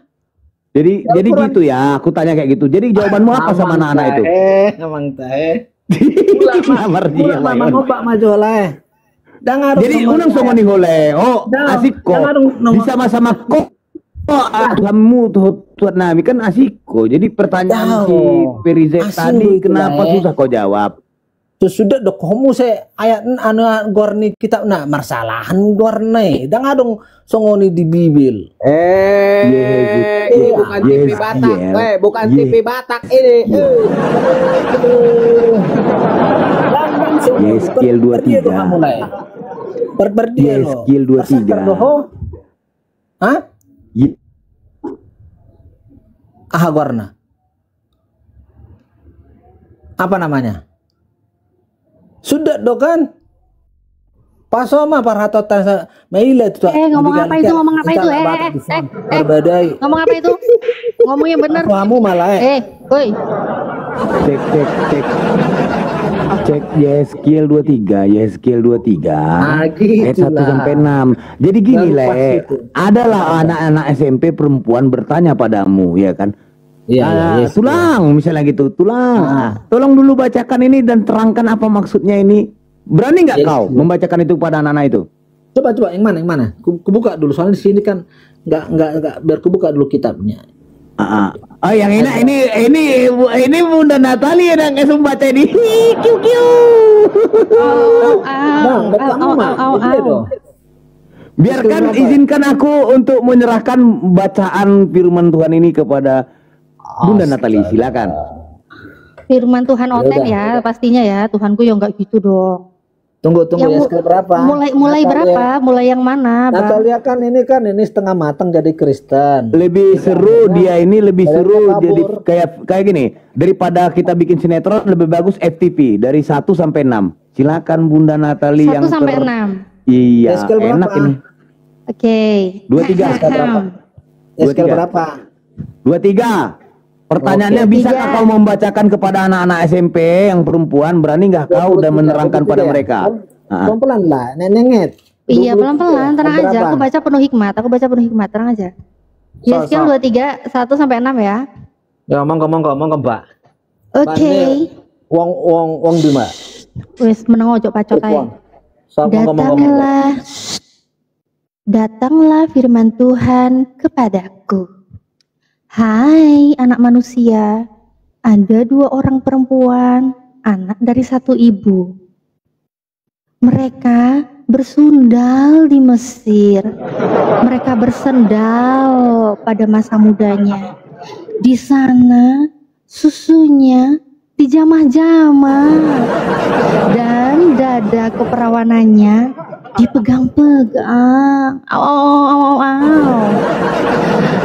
Jadi gitu ya. Aku tanya kayak gitu. Jadi jawabanmu apa sama anak-anak itu? Emang teh. Namar dia. Lama ngobak maju lah. Jadi unang songoni hole. Oh, asik kok. Bisa sama-sama kok. Oh, kamu tuh Nabi kan asik kok. Jadi pertanyaan si Perizet tadi kenapa susah kau jawab? Sudah dok kamu saya ayat gorni kitab marsalahan gorni. Dah ngadong songoni di Bibil. Bukan TV Batak, bukan TV Batak ini. Yeskiel 23. Berdia Yes, lo. skill 23. Pasar doho. Hah? Ye- Ahagwarna. Apa namanya? Sudah do kan? Pasoma parhatotan sa maila itu. Ngomong apa itu? Ngomong apa itu? Berbadai. Ngomong apa itu? Ngomong yang benar. Kamu malah Woi. Cek yes skill 23, yes skill 23. gitu Ayat 1 lah. sampai 6. Jadi gini, Baru pas Le. itu. Adalah anak-anak SMP perempuan bertanya padamu, ya kan? Iya, Tulang, misalnya gitu, tulang. Tolong dulu bacakan ini dan terangkan apa maksudnya ini. Berani nggak Yes, kau yes. membacakan itu pada anak-anak itu? Coba yang mana? Kubuka dulu soalnya di sini kan nggak biar kubuka dulu kitabnya. Oh, yang ini Bunda Natali yang membaca ini. Kiu kiu. Biarkan izinkan aku untuk menyerahkan bacaan firman Tuhan ini kepada Bunda Natali, silakan. Firman Tuhan oten ya, pastinya ya. Tuhanku ya enggak gitu dong. Tunggu Yang ya skill berapa? Mulai berapa? Mulai yang mana, Bang? Natalia kan ini setengah matang jadi Kristen. Lebih seru dia ini lebih Kayaknya seru kabur. jadi kayak gini. Daripada kita bikin sinetron lebih bagus FTP dari 1 sampai 6. Silakan Bunda Natali 1 yang sampai 6. Iya, Skill berapa? enak ini. Oke. 23 Skill berapa? Skill berapa? 23. Pertanyaannya, Oke. bisakah kau membacakan kepada anak-anak SMP yang perempuan? Berani nggak kau dan menerangkan pada mereka? Pelan-pelan lah, nenget. Iya, pelan-pelan, tenang aja. Aku baca penuh hikmat. Tenang aja. Ya, skill 23 1 sampai 6 ya. Ya, ngomong, Mbak. Oke. Wong di Mbak. Wis meneng ojo pacot ae. So, ngomong. Datanglah firman Tuhan kepadaku. Hai anak manusia, ada 2 orang perempuan, anak dari 1 ibu. Mereka bersundal di Mesir. Mereka bersendal pada masa mudanya. Di sana susunya dijamah-jamah dan dada keperawanannya dipegang-pegang.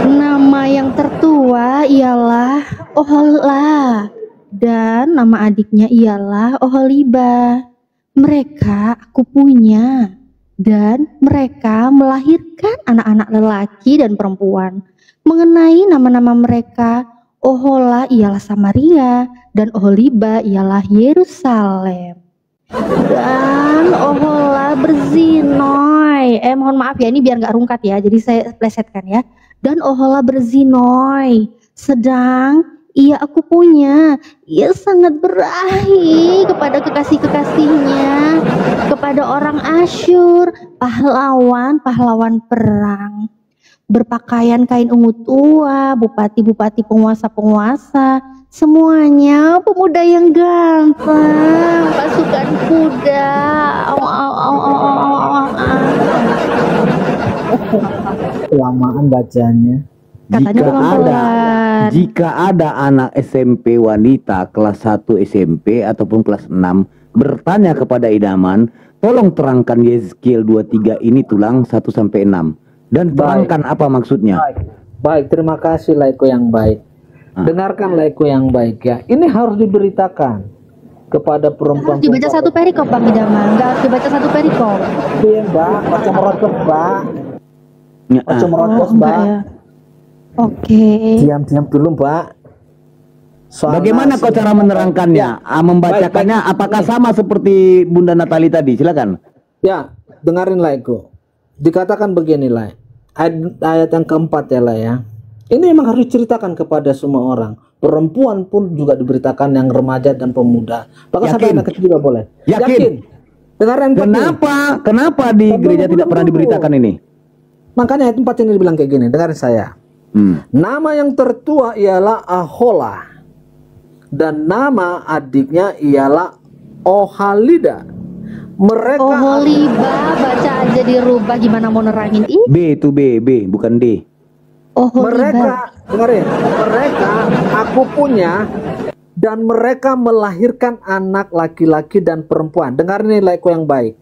Nama yang tertua ialah Ohola dan nama adiknya ialah Oholiba. Mereka aku punya dan mereka melahirkan anak-anak lelaki dan perempuan. Mengenai nama-nama mereka, Ohola ialah Samaria dan Oholiba ialah Yerusalem. Dan Ohola berzinoi. Mohon maaf ya, ini biar nggak rungkat ya, jadi saya plesetkan ya. Dan Ohola berzinoi, sedang ia aku punya. Ia sangat berahi kepada kekasih-kekasihnya, kepada orang Asyur, pahlawan perang. Berpakaian kain ungu tua, bupati-bupati, penguasa-penguasa, semuanya pemuda yang ganteng, pasukan kuda. Kelamaan bacanya. Katanya pelan-pelan. Jika ada anak SMP wanita kelas 1 SMP ataupun kelas 6 bertanya kepada idaman, tolong terangkan Yeskiel 23 ini tulang 1 sampai 6 dan terangkan apa maksudnya. Baik, terima kasih laiku yang baik. Dengarkan laiku yang baik ya. Ini harus diberitakan kepada perempuan. Harus dibaca 1 perikop Bang Idaman, nggak harus dibaca 1 perikop. Iya Mbak, baca merotos Mbak. Baca merotos Mbak. Ya. Oke. Diam-diam dulu Mbak. Bagaimana kau cara menerangkannya? Membacakannya apakah sama seperti Bunda Natali tadi? Silakan. Ya, dengarin laiku. Dikatakan begini lah. Ayat yang keempat ya lah ya. Ini memang harus diceritakan kepada semua orang. Perempuan pun juga diberitakan, yang remaja dan pemuda. Bahkan sampai anak kecil juga boleh. Yakin. Dengarin Kenapa di gereja tidak pernah diberitakan ini? Makanya ayat 4 ini dibilang kayak gini. Dengarin saya. Nama yang tertua ialah Ahola. Dan nama adiknya ialah Ohalida. Mereka Oholiba baca aja dirubah, gimana mau nerangin ini? B itu B bukan D. mereka, dengerin, mereka aku punya dan mereka melahirkan anak laki-laki dan perempuan. Dengar nih laiku yang baik.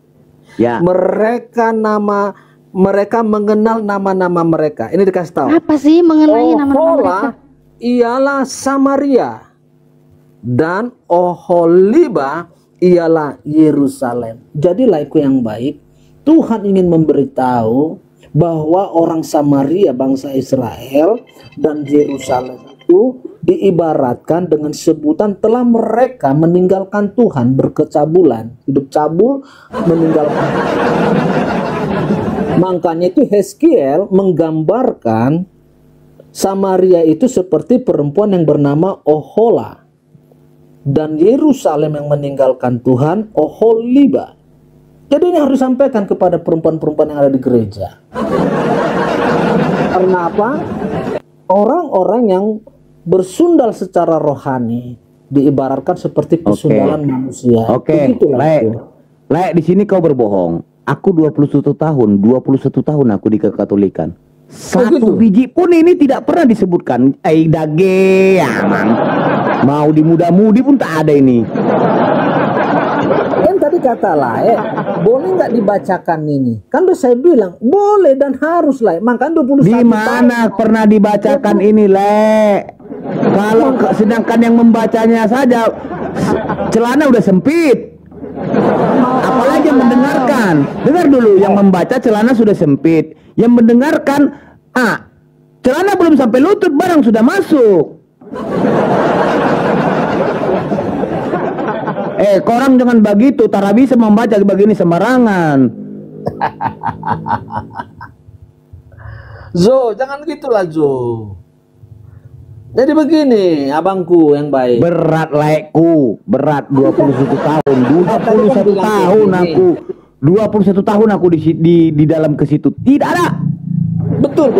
Ya. Mereka mengenal nama-nama mereka. Ini dikasih tahu. Apa sih mengenai nama-nama mereka? Ohola ialah Samaria dan Oholiba ialah Yerusalem. Jadi laiku yang baik, Tuhan ingin memberitahu bahwa orang Samaria, bangsa Israel, dan Yerusalem itu diibaratkan dengan sebutan telah mereka meninggalkan Tuhan, berkecabulan, hidup cabul, meninggalkan Tuhan. Makanya itu Yeskiel menggambarkan Samaria itu seperti perempuan yang bernama Ohola, dan Yerusalem yang meninggalkan Tuhan, Oholiba. Jadi ini harus disampaikan kepada perempuan-perempuan yang ada di gereja. Karena apa? Orang-orang yang bersundal secara rohani diibaratkan seperti persundalan manusia. Oke, Lek, di sini kau berbohong. Aku 21 tahun aku di kekatolikan. Satu biji pun ini tidak pernah disebutkan. Dage, ya, man. Mau dimuda-mudi pun tak ada ini. Kan tadi kata Lae, boleh nggak dibacakan ini? Kan udah saya bilang boleh dan harus Lae. Makanya 21 Di mana pernah dibacakan ini, Lek? Kalau sedangkan yang membacanya saja celana udah sempit. Apalagi yang mendengarkan. Dengar dulu, yang membaca celana sudah sempit. Yang mendengarkan, celana belum sampai lutut barang sudah masuk. Korang jangan begitu, tara bisa membaca begini sembarangan. Zo, jangan gitulah Zo. Jadi begini, abangku yang baik. Berat Lekku, berat 21 tahun. 21 tahun aku. 21 tahun aku di dalam ke situ. Tidak ada. Betul.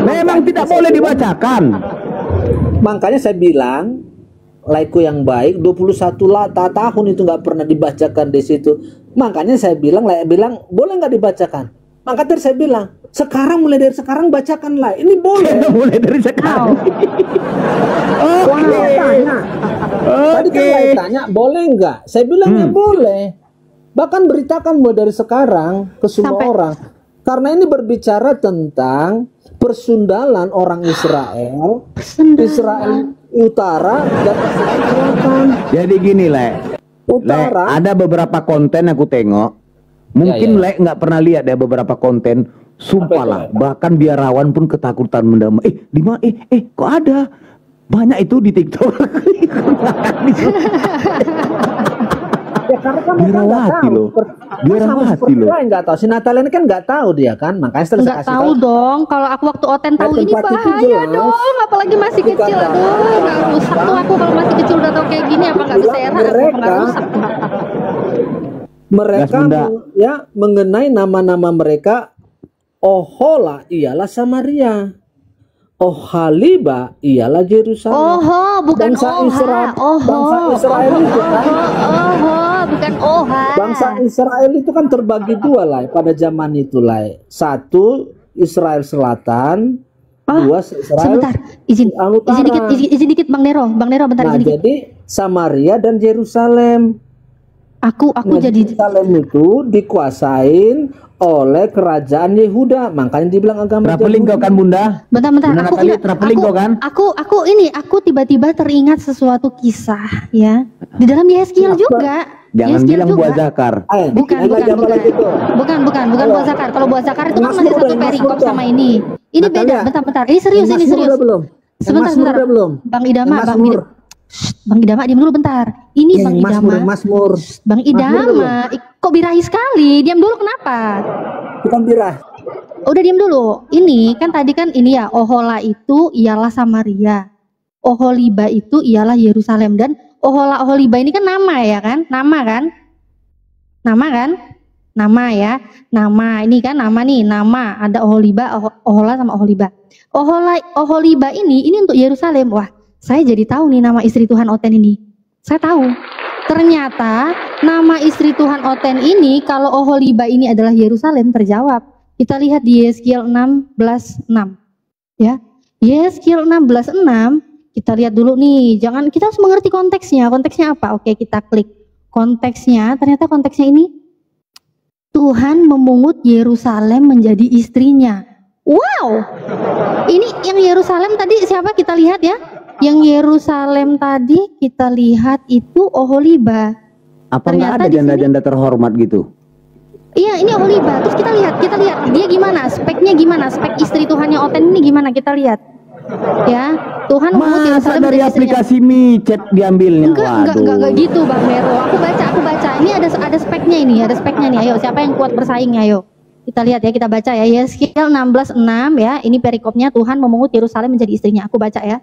Memang tidak boleh dibacakan. Makanya saya bilang, laiku yang baik 21 tahun itu nggak pernah dibacakan di situ. Makanya saya bilang boleh nggak dibacakan. Maka tadi saya bilang, mulai dari sekarang bacakan lah. Ini boleh. Mulai dari sekarang. Tadi kan Lai tanya, boleh nggak? Saya bilang ya boleh. Bahkan beritakan mulai dari sekarang ke semua orang. Karena ini berbicara tentang persundalan orang Israel, Israel Utara dan Israel Selatan. Jadi gini, Lek. Utara. Ada beberapa konten aku tengok. Mungkin Lek nggak pernah lihat ya beberapa konten. Sumpah lah, bahkan biarawan pun ketakutan mendamai. Di mana? Kok ada? Banyak itu di TikTok. Ya karena kan Biarawati loh. Biarawati loh. Nggak tahu. Si Natalia ini kan nggak tahu dia kan, makanya setelah Nggak tahu dong. Kalau aku waktu Oten tahu ini bahaya dong. Apalagi masih kecil. Aduh, nggak rusak tuh aku kalau masih kecil udah tahu kayak gini. Apa nggak bisa heran? Apa nggak rusak? Mereka mengenai nama-nama mereka. Ohola ialah Samaria, Oholiba ialah Yerusalem. Bukan bangsa Israel. Bangsa Israel itu kan. Bukan Oha. Bangsa Israel itu kan terbagi dua lah pada zaman itu lah. Satu Israel Selatan, dua Israel. Sebentar, izin dikit Bang Nero bentar izin dikit. Jadi Samaria dan Yerusalem. Aku jadi Yerusalem itu dikuasain oleh kerajaan Yehuda, makanya dibilang agama traveling kau kan Bunda? Bentar. Aku tiba-tiba teringat sesuatu kisah ya. Di dalam Yeskiel juga. Jangan bilang buah zakar. Bukan buah zakar. Kalau buah zakar itu kan masih satu perikop sama ini. Ini beda. Bentar. Ini serius. Sebentar. Bang Idama, Bang Idama diam dulu bentar. Ini Bang Idama. Bang Idama, kok birahi sekali? Diam dulu kenapa? Bukan birah. Udah diam dulu. Ini kan tadi kan ini ya, Ohola itu ialah Samaria. Oholiba itu ialah Yerusalem dan Oholiba ini kan nama ya kan? Nama kan? Nama ya. Nama ini kan nama ada Oholiba, Ohola sama Oholiba. Oholiba ini untuk Yerusalem. Wah, saya jadi tahu nih nama istri Tuhan Oten ini. Saya tahu. Ternyata nama istri Tuhan Oten ini kalau Oholiba ini adalah Yerusalem terjawab. Kita lihat di Yeskiel 16:6. Ya. Yeskiel 16:6 kita lihat dulu nih. Kita harus mengerti konteksnya. Konteksnya apa? Oke, kita klik konteksnya. Ternyata konteksnya ini Tuhan memungut Yerusalem menjadi istrinya. Wow, ini yang Yerusalem tadi siapa kita lihat ya? Yang Yerusalem tadi kita lihat itu Oholiba. Apa nggak Ternyata ada di sini- janda-janda terhormat gitu? Iya, ini Oholiba. Terus kita lihat dia gimana, speknya gimana, spek istri Tuhannya Oten ini gimana, kita lihat. Ya, Tuhan memungut Masa Yerusalem dari menjadi istrinya. aplikasi micet diambilnya? Enggak gitu Bang Mero. Aku baca. Ini ada speknya ini, ada speknya nih. Ayo, siapa yang kuat bersaing? Ayo. Kita lihat ya, kita baca ya. Yeskiel 16:6 ya. Ini perikopnya, Tuhan memungut Yerusalem menjadi istrinya. Aku baca ya.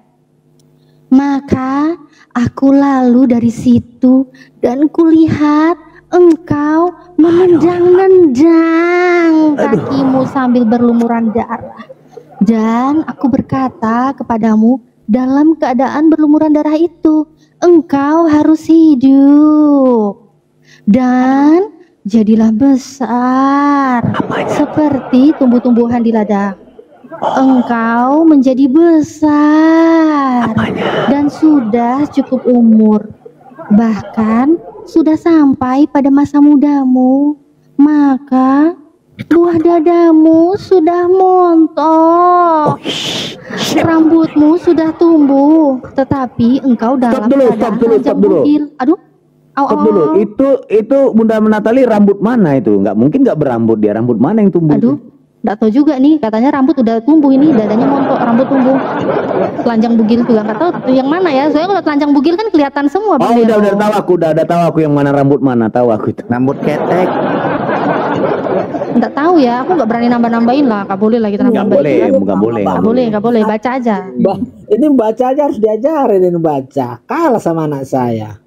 Maka aku lalu dari situ dan kulihat engkau menendang-nendang kakimu sambil berlumuran darah. Dan aku berkata kepadamu, dalam keadaan berlumuran darah itu, engkau harus hidup. Dan jadilah besar, seperti tumbuh-tumbuhan di ladang. Engkau menjadi besar, dan sudah cukup umur. Bahkan sudah sampai pada masa mudamu. Maka buah dadamu sudah montok, rambutmu sudah tumbuh, tetapi engkau dalam keadaan telanjang bugil. Aduh, Stop dulu. Itu Bunda Natali rambut mana itu? Nggak mungkin nggak berambut dia. Rambut mana yang tumbuh? Aduh, nggak tahu juga nih. Katanya rambut udah tumbuh ini, dadanya montok, rambut tumbuh, telanjang bugil juga nggak tahu yang mana ya. Soalnya kalau telanjang bugil kan kelihatan semua. Oh, udah tahu aku, udah tahu aku yang mana rambut mana, tahu aku itu. Rambut ketek. Nggak tahu ya. Aku nggak berani nambah-nambahin lah. Nggak boleh lah kita Nggak nambah-nambahin. boleh. Nggak boleh. Baca aja. Ini baca aja, harus diajarin ini baca. Kalah sama anak saya.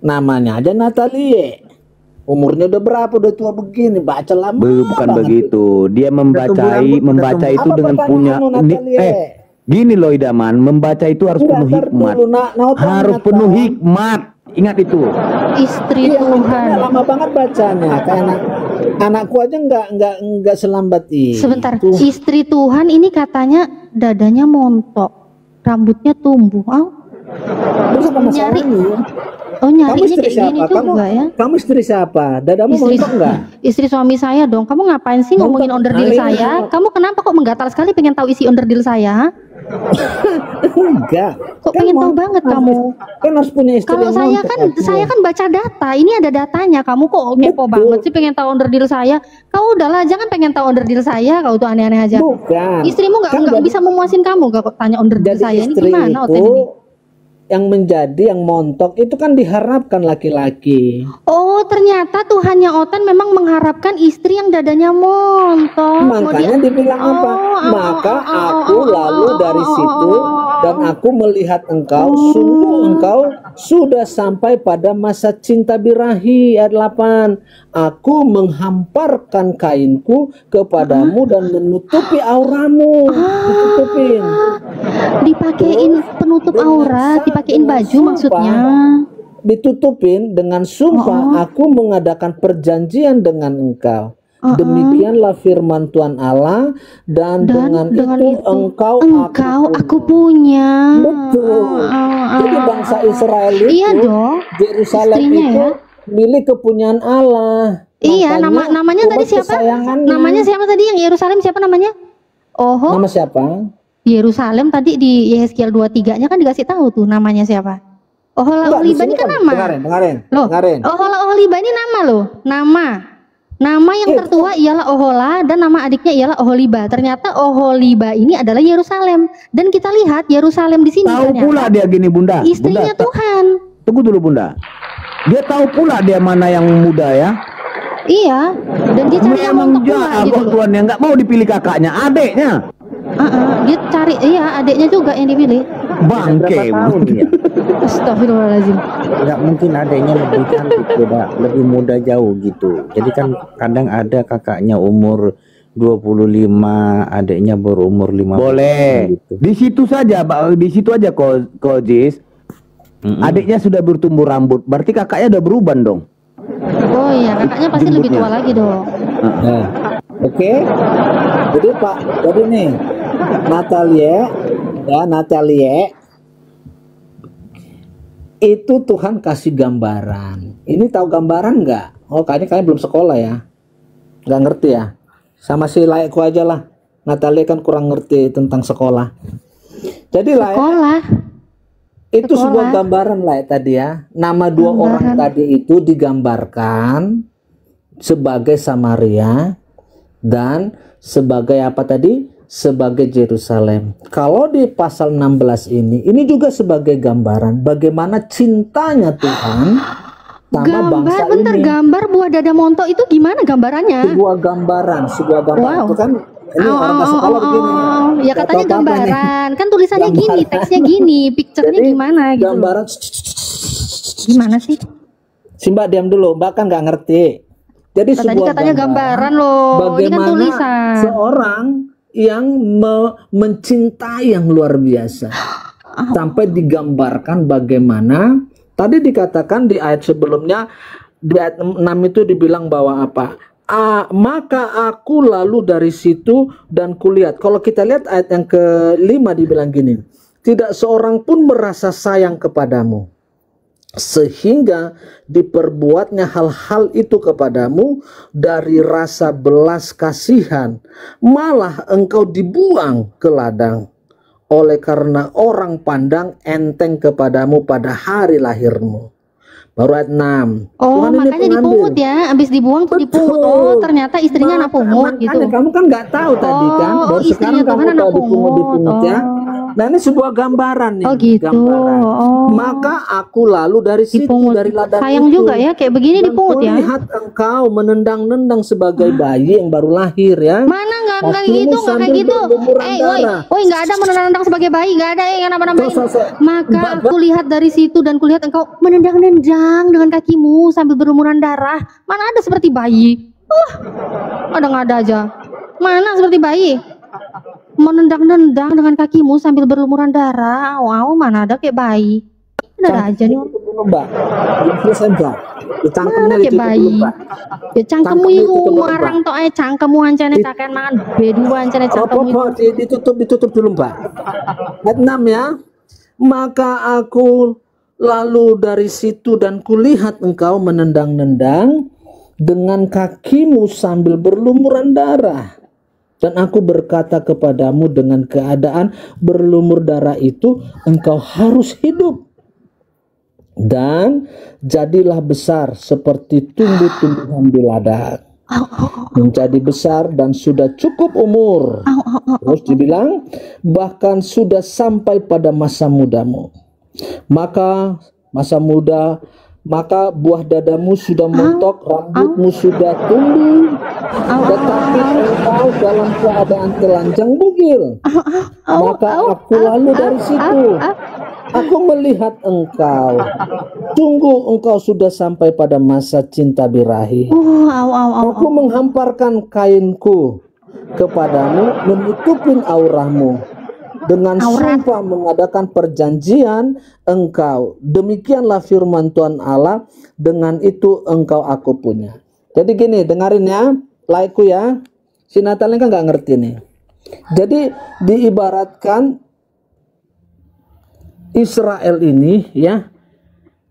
Namanya aja Natalie. Umurnya udah berapa? Udah tua begini. Baca lama. Bukan banget. begitu. Dia membaca itu Apa dengan punya pertanyaanmu, Natalie? gini loh Idaman, membaca itu harus Enggak, penuh ntar hikmat. dulu, Nautan Harus Nata. penuh hikmat. Ingat itu. Istri Iya, Tuhan. makanya lama banget bacanya. Kayak anakku aja nggak selambat ini. Sebentar, Tuh. istri Tuhan ini katanya dadanya montok, rambutnya tumbuh. Terus apa masalahnya? Oh Kamu nyarinya istri kayak gini siapa? juga ya. Kamu istri siapa? Dadamu Istri, montok nggak? istri suami saya dong. Kamu ngapain sih Montok ngomongin onderdil kali. saya? Kamu kenapa kok menggatal sekali pengen tahu isi onderdil saya? Enggak. Kok pengen tahu banget kamu? Kan harus punya istri Kalau yang saya montok, kan Atu. saya kan baca data, ini ada datanya. Kamu kok kepo Betul. banget sih pengen tahu onderdil saya? Kau udahlah, jangan pengen tahu onderdil saya. Kau tuh aneh-aneh aja. Bukan. Istrimu Kan nggak jadi- bisa memuasin kamu gak kok tanya onderdil Jadi saya ini istri gimana Oten itu ini? yang menjadi yang montok itu kan diharapkan laki-laki. Oh ternyata Tuhannya Oten memang mengharapkan istri yang dadanya montok. Mau Makanya dibilang apa? Maka aku lalu dari situ dan aku melihat engkau, sungguh engkau sudah sampai pada masa cinta birahi. Ayat 8. Aku menghamparkan kainku kepadamu dan menutupi auramu. Ditutupin. dipakein penutup aurat, dipakein baju sumpah. maksudnya. Ditutupin dengan sumpah aku mengadakan perjanjian dengan engkau. Demikianlah firman Tuhan Allah dan dengan itu engkau aku punya. Betul. Jadi bangsa Israel itu, Iya dong. Yerusalem Istrinya itu ya. milik kepunyaan Allah. Iya, Makanya namanya tadi umat siapa? kesayangannya. Namanya siapa tadi yang Yerusalem siapa namanya? Oh, Nama siapa? Yerusalem tadi di Yeskiel 23-nya kan dikasih tahu tuh namanya siapa. Ohola Enggak, di Oholiba sini ini kan nama. Dengarin. Loh, Ohola Oholiba ini nama loh, nama. Nama yang tertua ialah Ohola dan nama adiknya ialah Oholiba. Ternyata Oholiba ini adalah Yerusalem dan kita lihat Yerusalem di sini Tahu ternyata pula dia gini Bunda. istrinya Bunda, Tuhan. tunggu dulu Bunda. Dia tahu pula dia mana yang muda ya. Iya, dan dia cari yang Memang montok pula gitu jago loh. tuan yang nggak mau dipilih kakaknya, adeknya. Dia cari, iya adiknya juga yang dipilih. Bangke. Tahun dia. Astagfirullahaladzim. Nggak mungkin adanya lebih cantik, beda, lebih muda jauh gitu. Jadi kan kadang ada kakaknya umur 25, adiknya berumur 50. Boleh. Gitu. Di situ saja, di situ aja kok Jis. Adiknya sudah bertumbuh rambut, berarti kakaknya udah beruban dong. Oh iya, kakaknya pasti lebih tua lagi dong. Nah, oke. Jadi Pak, jadi nih Natalie itu Tuhan kasih gambaran. Ini tahu gambaran nggak? Oh, kayaknya belum sekolah ya. Nggak ngerti ya? Sama si Laikku aja lah. Natalia kan kurang ngerti tentang sekolah. Jadi Laik, Sekolah. itu Sekolah. sebuah gambaran Laik tadi ya. Nama dua Gambaran. orang tadi itu digambarkan sebagai Samaria dan sebagai apa tadi? Sebagai Yerusalem. Kalau di pasal 16 ini juga sebagai gambaran bagaimana cintanya Tuhan sama bangsa Bentar, ini. gambar buah dada montok itu gimana gambarannya? Sebuah gambaran Wow. itu kan ini orang nggak sekolah begini. Ya Nggak katanya tahu apa-apa ini. gambaran. Kan tulisannya Gambaran. gini, teksnya gini, picture-nya Jadi, gimana gitu. Gambaran. Gimana sih? Si Mbak diam dulu, Mbak kan nggak ngerti. Jadi Tadi sebuah katanya gambaran loh. Ini kan bagaimana tulisan. seorang yang mencintai yang luar biasa sampai digambarkan bagaimana tadi dikatakan di ayat sebelumnya di ayat 6 itu dibilang bahwa apa? Maka aku lalu dari situ dan kulihat. Kalau kita lihat ayat yang ke-5 dibilang gini, tidak seorang pun merasa sayang kepadamu sehingga diperbuatnya hal-hal itu kepadamu dari rasa belas kasihan, malah engkau dibuang ke ladang oleh karena orang pandang enteng kepadamu pada hari lahirmu. Baru ayat 6. Oh, Tuhan ini makanya pengambil. dipungut ya. Habis dibuang tuh dipungut. Oh, ternyata istrinya anak pungut gitu. Makanya kamu kan nggak tahu tadi kan. Oh, Baru istrinya sekarang kamu Tuhan anak tahu dipungut ya. Nah ini sebuah gambaran nih. Oh gitu. Gambaran. Oh. Maka aku lalu dari situ Dipungut. dari ladang Sayang itu, juga ya kayak begini dan dipungut ya. kulihat engkau menendang-nendang sebagai bayi yang baru lahir ya. Mana nggak kayak Kakimu gitu, nggak kayak sambil gitu. berlumuran Woi, darah. woi nggak ada menendang-nendang sebagai bayi, nggak ada yang nama-namain. So. Maka aku lihat dari situ dan kulihat engkau menendang-nendang dengan kakimu sambil berlumuran darah. Mana ada seperti bayi? Ada aja. Mana seperti bayi? Menendang-nendang dengan kakimu sambil berlumuran darah. Wow, mana ada kayak bayi? Ada aja nih. Mbak, belum selesai Mbak. Cangkemnya Mana kayak ditutup bayi? dulu, Mbak. Ya cangkemmu Cangkemnya itu ditutup dulu, marang tok ae cangkemmu ancane cakean mangan B2 ancane cangkemmu itu. Apa ditutup dulu Mbak. Ayat 6 ya. Maka aku lalu dari situ dan kulihat engkau menendang-nendang dengan kakimu sambil berlumuran darah. Dan aku berkata kepadamu dengan keadaan berlumur darah itu engkau harus hidup. Dan jadilah besar seperti tumbuh-tumbuhan di ladang. Menjadi besar dan sudah cukup umur. Terus dibilang bahkan sudah sampai pada masa mudamu. Maka buah dadamu sudah montok, rambutmu sudah tumbuh, tetapi engkau dalam keadaan telanjang bugil. Maka aku lalu dari situ, aku melihat engkau. Tunggu, engkau sudah sampai pada masa cinta birahi. Aku menghamparkan kainku kepadamu, menutupin auramu. Dengan sumpah mengadakan perjanjian engkau. Demikianlah firman Tuhan Allah, dengan itu engkau aku punya. Jadi gini, dengarin ya, Laiku ya. Si Natalnya kan nggak ngerti nih. Jadi diibaratkan Israel ini ya,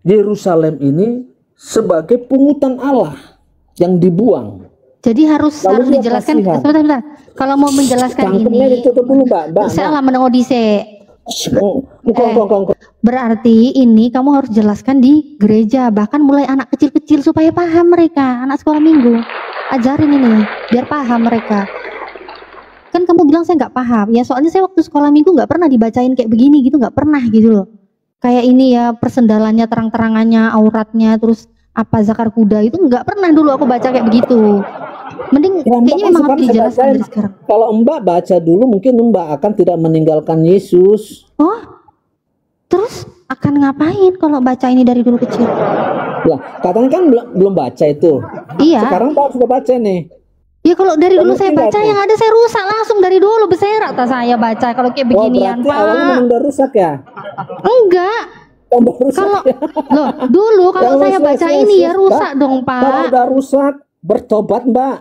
Yerusalem ini sebagai pungutan Allah yang dibuang. Jadi harus dijelaskan sebentar. Kalau mau menjelaskan Cangkemnya ini ditutup dulu Mbak. saya lah menengok dise. Kong. Berarti ini kamu harus jelaskan di gereja, bahkan mulai anak kecil-kecil supaya paham mereka, anak sekolah minggu. Ajarin ini biar paham mereka. Kan kamu bilang saya nggak paham, ya soalnya saya waktu sekolah minggu nggak pernah dibacain kayak begini gitu, nggak pernah gitu loh. Kayak ini ya persendalannya, terang-terangannya, auratnya, terus apa zakar kuda itu nggak pernah dulu aku baca kayak begitu. Mending kayaknya memang harus dijelaskan dari sekarang. Kalau Mbak baca dulu mungkin Mbak akan tidak meninggalkan Yesus. Oh, terus akan ngapain kalau baca ini dari dulu kecil? Lah, katanya kan belum baca itu. Iya. Sekarang Pak sudah baca nih. Ya kalau dari dulu Kamu saya tinggal baca tuh. yang ada saya rusak langsung dari dulu berserak tak saya baca kalau kayak beginian Berarti awalnya memang Pak. udah rusak ya? Enggak. Kalau loh dulu kalau saya baca ini ya rusak dong Kalau Pak. udah rusak, bertobat Mbak.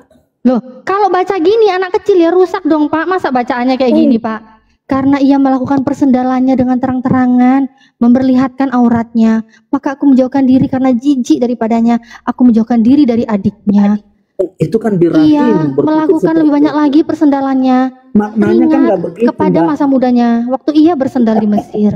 Loh kalau baca gini anak kecil ya rusak dong Pak. Masa bacaannya kayak gini Pak? Karena ia melakukan persendalannya dengan terang-terangan, memperlihatkan auratnya, maka aku menjauhkan diri karena jijik daripadanya. Aku menjauhkan diri dari adiknya. Itu kan Iya, dirahim, berpikir melakukan seperti lebih banyak itu. lagi persendalannya. Maknanya kan Ingat nggak begitu, kepada Mbak. masa mudanya, waktu ia bersendal di Mesir.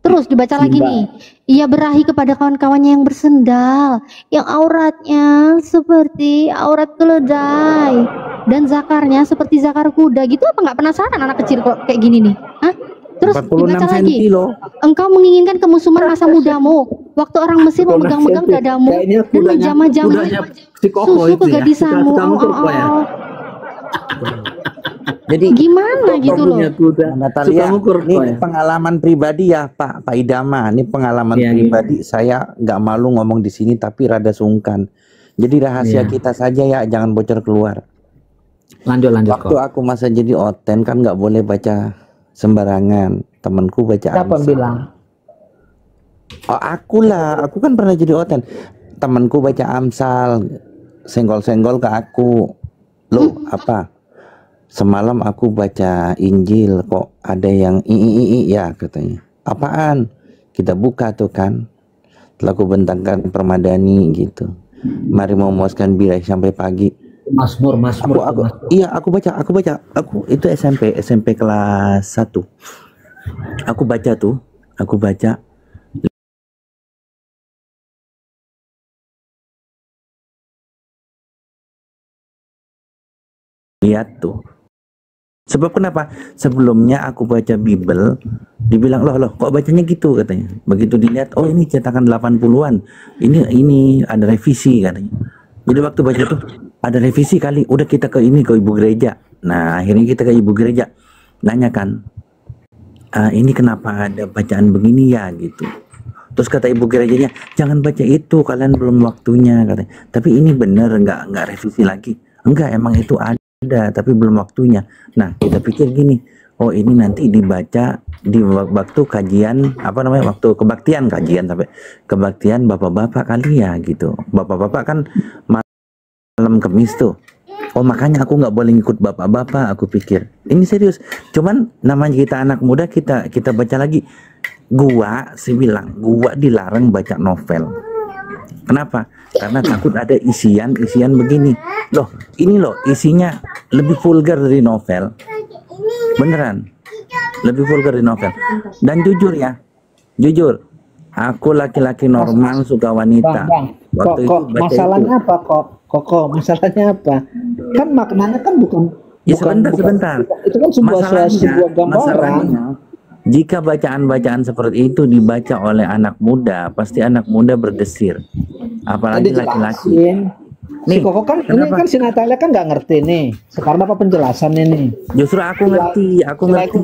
Terus dibaca lagi Mbak. nih, ia berahi kepada kawan-kawannya yang bersendal, yang auratnya seperti aurat keledai, dan zakarnya seperti zakar kuda. Gitu apa nggak penasaran anak kecil kok kayak gini nih? Hah? Terus 46 dibaca lagi, cm loh. engkau menginginkan kemusuhan masa mudamu, waktu orang Mesir memegang-megang dadamu Kayaknya dan kudanya menjamah-jamah si Koko susu itu ya. kegadisanmu. Suka ngukur ya. Jadi Gimana gitu loh? Punya kuda. Suka Natalia, ngukur ini ya. pengalaman pribadi ya Pak Idama. Ini pengalaman Iya, pribadi. Saya nggak malu ngomong di sini tapi rada sungkan. Jadi rahasia Iya. kita saja ya, jangan bocor keluar. Lanjut Waktu kok. aku masa jadi oten kan nggak boleh baca sembarangan. Temanku baca Siapa Amsal. bilang? Oh aku lah, aku kan pernah jadi oten. Temanku baca Amsal, senggol-senggol ke aku. Loh apa? Semalam aku baca Injil kok ada yang ya katanya. Apaan? Kita buka tuh kan. Telah aku bentangkan permadani gitu. Mari memuaskan birahi sampai pagi. Mazmur. Iya aku baca. Aku itu SMP kelas 1. Aku baca. Lihat tuh. Sebab kenapa? Sebelumnya aku baca Bible, dibilang loh kok bacanya gitu katanya. Begitu dilihat, oh ini cetakan 80-an. Ini ada revisi katanya. Jadi waktu baca tuh ada revisi kali, udah kita ke ibu gereja. Nah, akhirnya kita ke ibu gereja. Nanya kan, ini kenapa ada bacaan begini ya gitu. Terus kata ibu gerejanya, jangan baca itu, kalian belum waktunya katanya. Tapi ini bener nggak revisi lagi. Enggak, emang itu ada tapi belum waktunya. Nah kita pikir gini, oh ini nanti dibaca di waktu kajian waktu kebaktian, kajian sampai kebaktian bapak-bapak kali ya gitu. Bapak-bapak kan malam Kamis tuh. Oh makanya aku nggak boleh ngikut bapak-bapak. Aku pikir ini serius. Cuman namanya kita anak muda, kita baca lagi. Gua dilarang baca novel. Kenapa? Karena takut ada isian begini. Loh, ini loh isinya lebih vulgar dari novel. Beneran. Lebih vulgar dari novel. Dan jujur, aku laki-laki normal suka wanita. Kok masalahnya apa kok? Masalahnya apa? Kan maknanya kan bukan. Ya sebentar. Itu kan sebuah gambaran. Masalahnya, jika bacaan-bacaan seperti itu dibaca oleh anak muda, pasti anak muda berdesir. Apalagi laki-laki. Nih, Koko kan ini kan si Natalia kan nggak ngerti nih. Sekarang apa penjelasannya nih? Justru aku ngerti.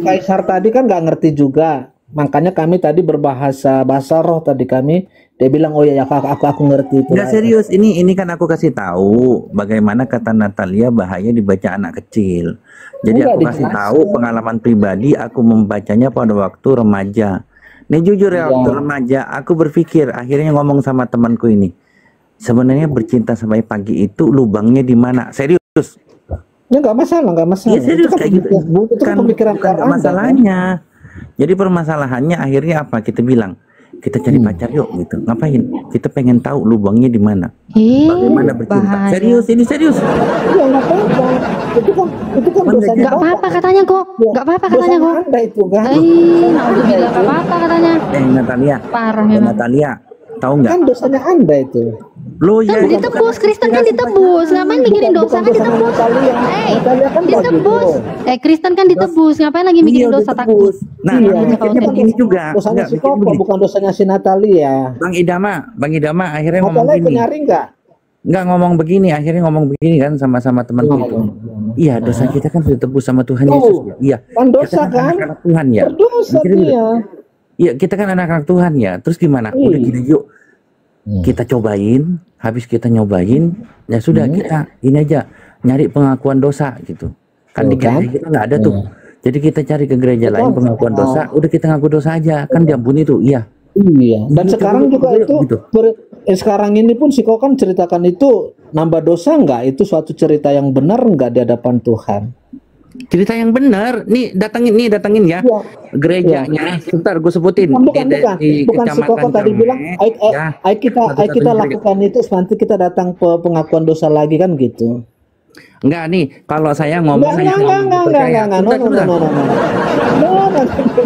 Kaisar tadi kan nggak ngerti juga. Makanya kami tadi bahasa roh tadi kami. Dia bilang oh ya aku ngerti itu. Nggak serius. Ini kan aku kasih tahu bagaimana kata Natalia bahaya dibaca anak kecil. Jadi aku kasih tahu pengalaman pribadi. Aku membacanya pada waktu remaja. Nih jujur ya, waktu remaja aku berpikir, akhirnya ngomong sama temanku ini. Sebenarnya bercinta sampai pagi itu lubangnya di mana? Serius? Ya nggak masalah. Iya serius itu kan kayak gitu. Itu kan pemikiran bukan masalahnya. Jadi permasalahannya akhirnya apa? Kita bilang kita cari pacar yuk gitu. Ngapain? Kita pengen tahu lubangnya di mana. Bagaimana bercinta? Bahaya. Serius, ini serius. Iya nggak apa-apa. Itu kan dosanya. Nggak apa-apa katanya kok. Nggak apa-apa katanya kok. Anda itu kan. Naudzubillah, nggak apa-apa katanya. Natalia. Parah memang. Natalia, tahu nggak? Kan dosanya Anda itu. Lo ya Kan ditebus, Kristen kan ditebus. Ngapain mikirin dosa kan ditebus? Natalia kan Ditebus. Kristen kan ditebus. Ngapain lagi mikirin dosa takut? Nah, Iya. aku mikirnya begini juga. Dosanya si Enggak, mikirnya Koko begini. bukan dosanya si Natalia. Bang Idama akhirnya ngomong Natalia begini. nyari nggak? Enggak akhirnya ngomong begini kan sama temanku itu. Iya, dosa kita kan sudah tebus sama Tuhan Yesus. Iya. Kan dosa Kita kan? anak-anak Tuhan ya. Berdosa Mikirnya begitu. dia. Iya, kita kan anak-anak Tuhan ya. Terus gimana? Udah gini yuk. Kita cobain, habis kita nyobain, ya sudah kita ini aja nyari pengakuan dosa gitu. Kan di gereja kita nggak ada tuh. Jadi kita cari ke gereja lain pengakuan dosa, udah kita ngaku dosa aja, kan diampuni tuh. Iya. Iya. Dan Ini sekarang coba juga itu gitu. sekarang ini pun si Koko kan ceritakan itu nambah dosa nggak? Itu suatu cerita yang benar nggak di hadapan Tuhan? Cerita yang benar. Nih datangin ya. Iya. Gerejanya. Sebentar gue sebutin. Bukan Di bukan si Koko Kecamatan tadi bilang Cermek, ya. ayo kita Satu-satunya gereja. lakukan itu nanti kita datang pengakuan dosa lagi kan gitu. Enggak nih, kalau saya ngomong Enggak, no.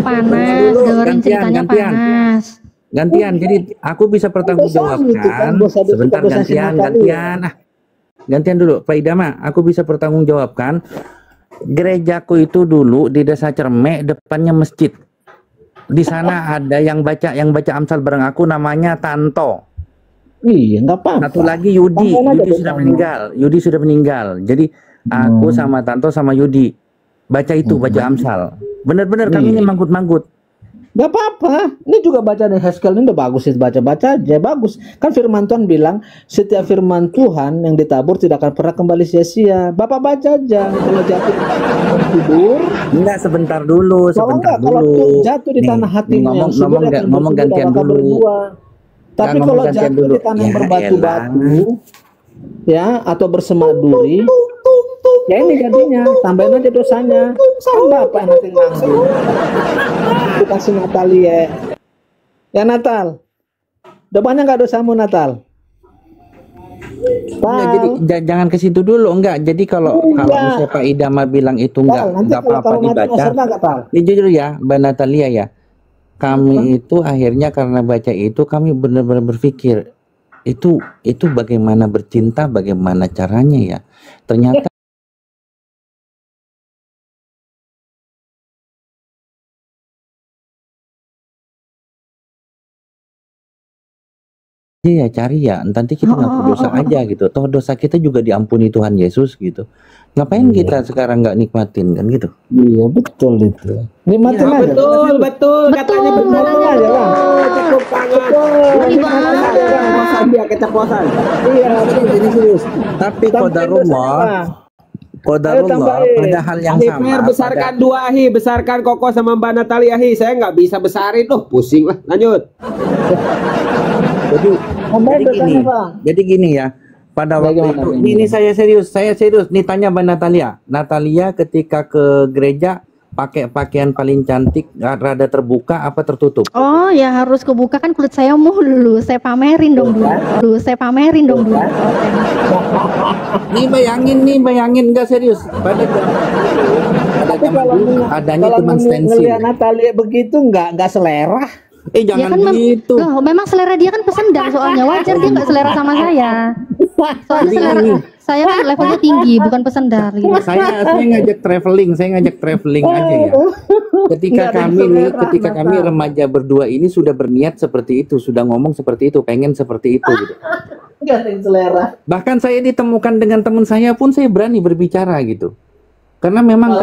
Panas, dengerin ceritanya gantian. panas. Gantian, jadi aku bisa Dosa gitu kan, pertanggungjawabkan. dosa Sebentar kita, dosa si gantian. Natalia. Gantian dulu, Pak Idama. Aku bisa pertanggungjawabkan. Gerejaku itu dulu di Desa Cermek, depannya masjid. Di sana ada yang baca Amsal bareng aku, namanya Tanto. Iya, enggak apa-apa. Satu lagi Yudi. Tambahin aja Yudi sudah dosanya. meninggal. Yudi sudah meninggal. Jadi aku sama Tanto sama Yudi baca baca Amsal. Benar-benar kami ini manggut-manggut. Gak apa-apa. Ini juga bacaan Heskel ini udah bagus sih, baca-baca aja bagus. Kan firman Tuhan bilang setiap firman Tuhan yang ditabur tidak akan pernah kembali sia-sia. Bapak baca aja. Kalau jatuh tidur, Enggak, sebentar dulu, kalau sebentar enggak, kalau dulu. jatuh di tanah hatimu yang ngomong subur akan ngomong bersujud gantian dan akan dulu. berdua. Tapi ngomong kalau gantian jatuh dulu. di tanah yang Ya berbatu-batu, ya, atau bersemaduri, ya ini jadinya, tambahin aja dosanya. Sama apa yang nanti nganggur. Bukan si Natalia. Ya Natal. Udah banyak nggak dosamu Natal? Enggak, jadi jangan ke situ dulu, enggak. Jadi kalau misalnya Pak Idama bilang itu nanti enggak kalau apa-apa kamu mati dibaca. serba nggak Tal? Ini jujur ya, Mbak Natalia ya. Kami itu akhirnya karena baca itu kami benar-benar berpikir itu bagaimana bercinta, bagaimana caranya ya. Ternyata ya cari ya, nanti kita ngaku dosa aja gitu. Toh dosa kita juga diampuni Tuhan Yesus gitu. Ngapain kita sekarang nggak nikmatin kan gitu? Iya betul itu. Nikmatin aja. Betul katanya betul aja Bang. Cukup banget. Keceplosan dia keceplosan. Iya. Ini serius. Tapi qadarullah pada hal yang Ahi sama. Fer, besarkan dua Ahi, besarkan Koko sama Mbak Natalia Ahi. Saya nggak bisa besarin loh, pusing lah. Lanjut. Jadi gini ya. Pada waktu itu, ini saya serius. Nih tanya Mbak Natalia. Natalia ketika ke gereja pakai pakaian paling cantik, rada terbuka apa tertutup? Oh ya harus kebuka kan kulit saya mulu. Saya pamerin dong dulu. Nih bayangin nggak serius. Pada zaman dulu adanya cuma stensil. Ngelihat Natalia begitu nggak selera. Ya Jangan kan gitu. loh, memang selera dia kan pesendar soalnya wajar dia nggak selera sama saya. Soalnya selera saya kan levelnya tinggi bukan pesendar gitu. Saya ngajak traveling aja ya. Ketika kami remaja berdua ini sudah berniat seperti itu, sudah ngomong seperti itu, pengen seperti itu gitu. Nggak ada yang selera. Bahkan saya ditemukan dengan teman saya pun saya berani berbicara gitu. Karena memang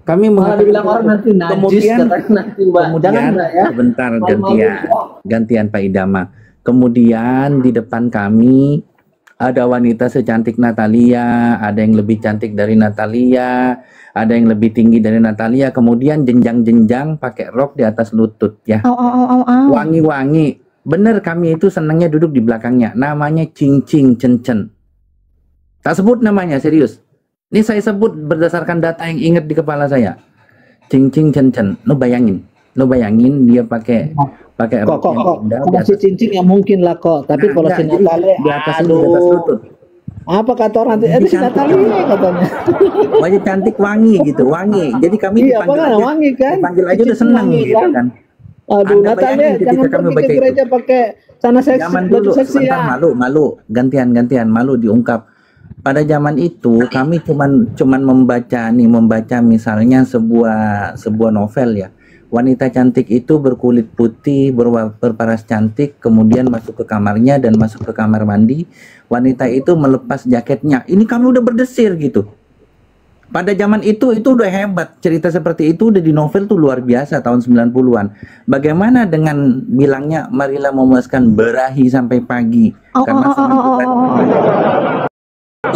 kami Malah dibilang orang nanti najis, kemudian nanti Mbak. Jangan Mbak ya. sebentar gantian Pak Idama. Kemudian di depan kami ada wanita secantik Natalia, ada yang lebih cantik dari Natalia, ada yang lebih tinggi dari Natalia, kemudian jenjang-jenjang pakai rok di atas lutut ya. Wangi-wangi. Bener, kami itu senangnya duduk di belakangnya. Namanya Cing-Cing Cencen. Tak sebut namanya, serius. Ini saya sebut berdasarkan data yang ingat di kepala saya. Cing-Cing Cencen. Lo bayangin dia pakai rok yang indah di Kalau si atas. cincin ya mungkin lah kok. Tapi kalau si Natalia di atas lutut. Apa kata orang nanti? Si Natalia katanya. Wajah cantik, wangi gitu, wangi. Jadi kami Iya, wangi kan? dipanggil aja udah senang Wangi, gitu kan. Aduh, Anda Natalia bayangin ketika jangan kami pergi baca ke itu. gereja pakai celana seksi, Zaman baju dulu, seksi sebentar, ya. malu, gantian, malu diungkap. Pada zaman itu kami cuman membaca misalnya sebuah novel ya. Wanita cantik itu berkulit putih, berparas cantik, kemudian masuk ke kamarnya dan masuk ke kamar mandi. Wanita itu melepas jaketnya. Ini kami udah berdesir gitu. Pada zaman itu udah hebat. Cerita seperti itu udah di novel tuh luar biasa tahun 90-an. Bagaimana dengan bilangnya marilah memuaskan berahi sampai pagi. Karena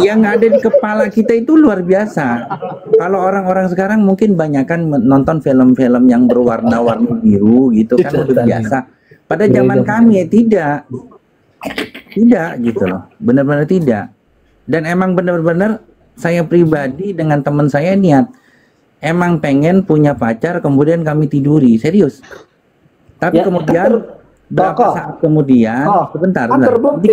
yang ada di kepala kita itu luar biasa. Kalau orang-orang sekarang mungkin banyakan nonton film-film yang berwarna-warni biru gitu kan udah biasa. Pada zaman kami tidak gitu loh, benar-benar tidak. Dan emang benar-benar saya pribadi dengan teman saya niat emang pengen punya pacar, kemudian kami tiduri, serius. Tapi Ya, kemudian berapa Kok. saat kemudian, sebentar, kan terbukti.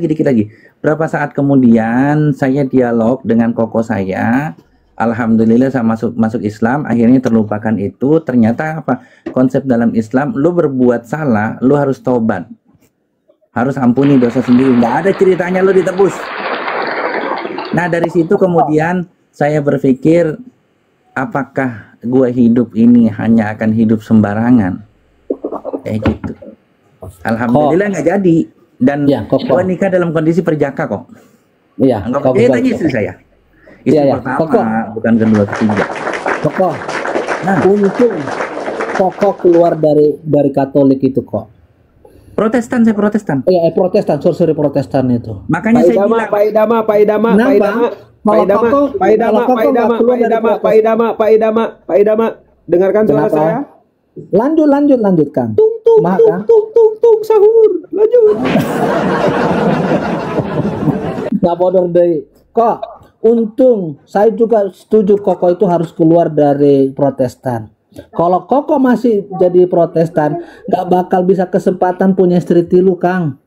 dikit lagi. Berapa saat kemudian saya dialog dengan koko saya, alhamdulillah saya masuk Islam, akhirnya terlupakan itu. Ternyata apa? Konsep dalam Islam, lu berbuat salah, lu harus taubat, harus ampuni dosa sendiri. Nggak ada ceritanya lu ditebus. Nah dari situ kemudian saya berpikir, apakah gua hidup ini hanya akan hidup sembarangan? Kayak gitu. Alhamdulillah nggak jadi, dan Ya, kok. gua nikah dalam kondisi perjaka kok. Iya, Anggap aja tanya istri saya. Istri Iya, iya. pertama, Kok. bukan kedua, ketiga. Koko. Nah. Untung Koko keluar dari Katolik itu kok. Protestan, saya Protestan. Protestan, sorry Protestan itu. Makanya Pak saya Idama, bilang, Pak Idama, Pak Idama, Pak Kenapa? Idama, Pak Kalau Idama, Koko- Pak Idama, kalau Koko Pak Idama, nggak keluar Pak dari Idama, Protestan. Pak Idama, Pak Idama, Pak Idama, dengarkan suara Kenapa? saya. Lanjut Kang. Tung tung Maha, tung Kang? tung sahur. Lanjut. Nggak bodor deh. Kok, untung saya juga setuju Koko itu harus keluar dari Protestan. Kalau Koko masih jadi Protestan, nggak bakal bisa kesempatan punya istri tilu, Kang.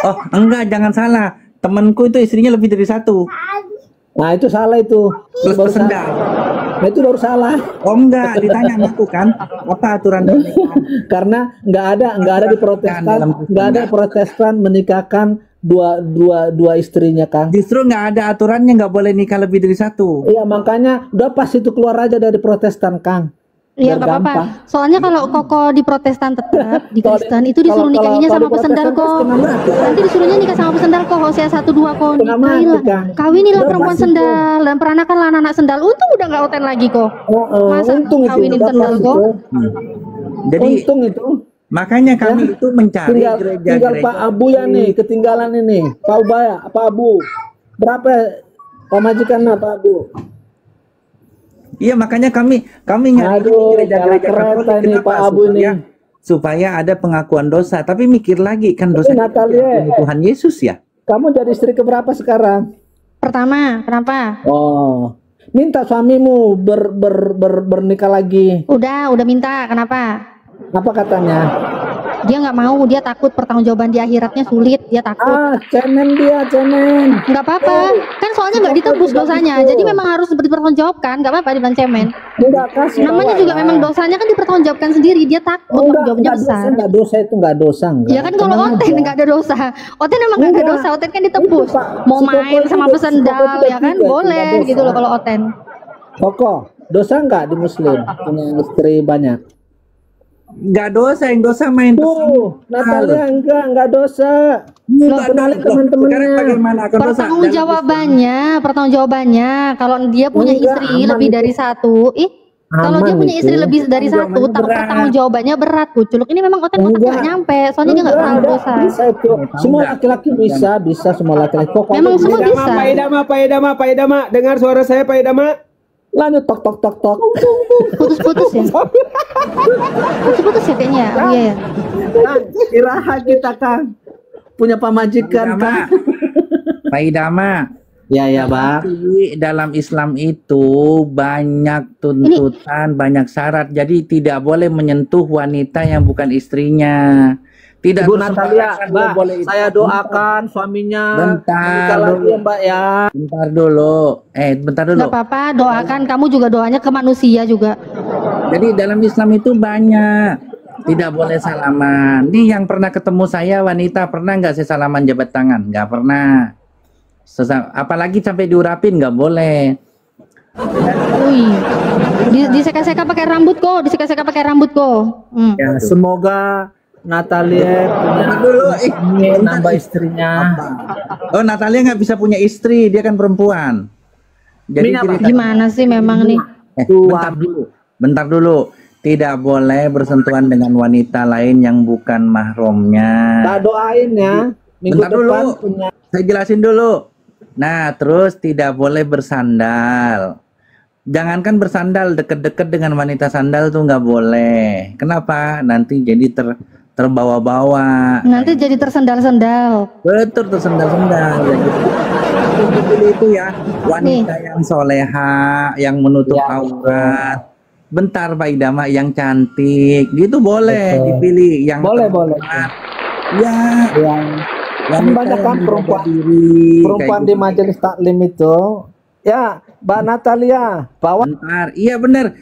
oh enggak, jangan salah. Temanku itu istrinya lebih dari satu. Nah itu salah itu. Plus Baru pesendal. salah. Nah itu baru salah. Oh enggak, ditanya sama aku kan, apa aturan pernikahan? Karena nggak ada di Protestan, Dalam nggak ada Protestan menikahkan dua istrinya, Kang. Justru nggak ada aturannya, nggak boleh nikah lebih dari satu. Iya makanya udah pas itu keluar aja dari Protestan, Kang. Iya Biar nggak apa-apa. gampang. Soalnya kalau Koko di Protestan tetap, di Kristen itu disuruh kalau- nikahinya kalau sama di pesendal Protestan kok. setengah mati. Nanti disuruhnya nikah sama pesendal kok. Hosea 1-2 kok. Setengah mati, Nikahilah. Kang. Kawinilah Udah perempuan pasti, sendal dan peranakanlah anak-anak sendal. Untung udah nggak oten lagi kok. Masa Untung itu kawinin udah sendal pas kok? itu. Jadi Untung itu. makanya kami itu mencari Tinggal gereja-gereja. Pak Abu ya nih, ketinggalan ini. Pak Ubaya, Pak Abu. Berapa pemajikannya Pak Abu? Iya, makanya kami nyari Aduh, gereja-gereja jalan Katolik. kereta ini, Kenapa? Pak Abu ini. Supaya ada pengakuan dosa. Tapi mikir lagi, kan dosa Natalia. diampuni Tuhan Yesus ya. Kamu jadi istri keberapa sekarang? Pertama, kenapa? Oh, minta suamimu bernikah lagi. Udah minta. Kenapa? Apa katanya? Dia nggak mau. Dia takut pertanggungjawaban di akhiratnya sulit. Dia takut. Cemen. Nggak apa-apa. Kan soalnya nggak ditebus dosanya. Jadi memang harus dipertanggungjawabkan. Nggak apa-apa dibilang cemen. Enggak kasih. Namanya juga memang dosanya kan dipertanggungjawabkan sendiri. Dia takut pertanggungjawabannya besar. Enggak dosa itu enggak dosa enggak. Ya kan kalau Oten nggak ada dosa. Oten emang nggak ada Enggak. dosa. Oten kan ditebus. Itu, Pak. Mau Si Koko main itu sama si pesendal Koko itu ya kan tidak boleh dosa. gitu loh kalau Oten. Koko, dosa enggak di muslim punya istri banyak? Nggak dosa, yang dosa main Tuh, Natalia enggak dosa. Nggak Kenalin dosa. teman-temannya. Sekarang bagaimana akan dosa? Pertanggungjawabannya kalau dia punya Enggak, istri aman lebih itu. dari satu, kalau dia Aman punya istri itu. lebih dari satu, pertanggungjawabannya berat Kuculuk. Ini memang Oten Enggak. nggak nyampe, soalnya dia nggak pernah Enggak, dosa. Bisa itu. Semua laki-laki bisa semua laki-laki. Kok Memang aja semua bisa. bisa. Pak Idama, dengar suara saya Pak Idama. Lanjut tok. Putus-putus ya. Putus-putus ya kayaknya. Oh, iya ya. Kang, istirahat kita, Kang. Punya pamajikan, Kang. Pak Idama, Ya, Bang. tapi dalam Islam itu banyak tuntutan, banyak syarat. Jadi tidak boleh menyentuh wanita yang bukan istrinya. Tidak Ibu terus Natalia, sembarangan Mbak, boleh itu. saya doakan suaminya Bentar nikah lagi dulu. ya, Mbak ya. Bentar dulu. Bentar dulu. Nggak apa-apa, doakan. Kamu juga doanya ke manusia juga. Jadi dalam Islam itu banyak. Tidak boleh salaman. Nih yang pernah ketemu saya wanita, pernah nggak saya salaman jabat tangan? Nggak pernah. Apalagi sampai diurapin nggak boleh. Wih. Diseka-seka pakai rambut kok, diseka-seka pakai rambut kok. Ya, semoga Natalia punya Dulu, nambah istrinya. Oh, Natalia nggak bisa punya istri, dia kan perempuan. Jadi Ini apa? cerita- Gimana sih memang nih? bentar dulu. Tidak boleh bersentuhan dengan wanita lain yang bukan mahramnya. Kita doain ya. Minggu Bentar depan dulu. punya. Saya jelasin dulu. Nah, terus tidak boleh bersandal. Jangankan bersandal, deket-deket dengan wanita sandal tuh nggak boleh. Kenapa? Nanti jadi terbawa-bawa. Nanti jadi tersendal-sendal. Betul, tersendal-sendal ya gitu. Yang dipilih itu ya wanita yang soleha, yang menutup aurat. Bentar Pak Idama, yang cantik gitu boleh dipilih, yang Boleh. ya Yang banyak kan perempuan di majelis taklim itu. Ya, Mbak Natalia, bawa bentar. Iya bener.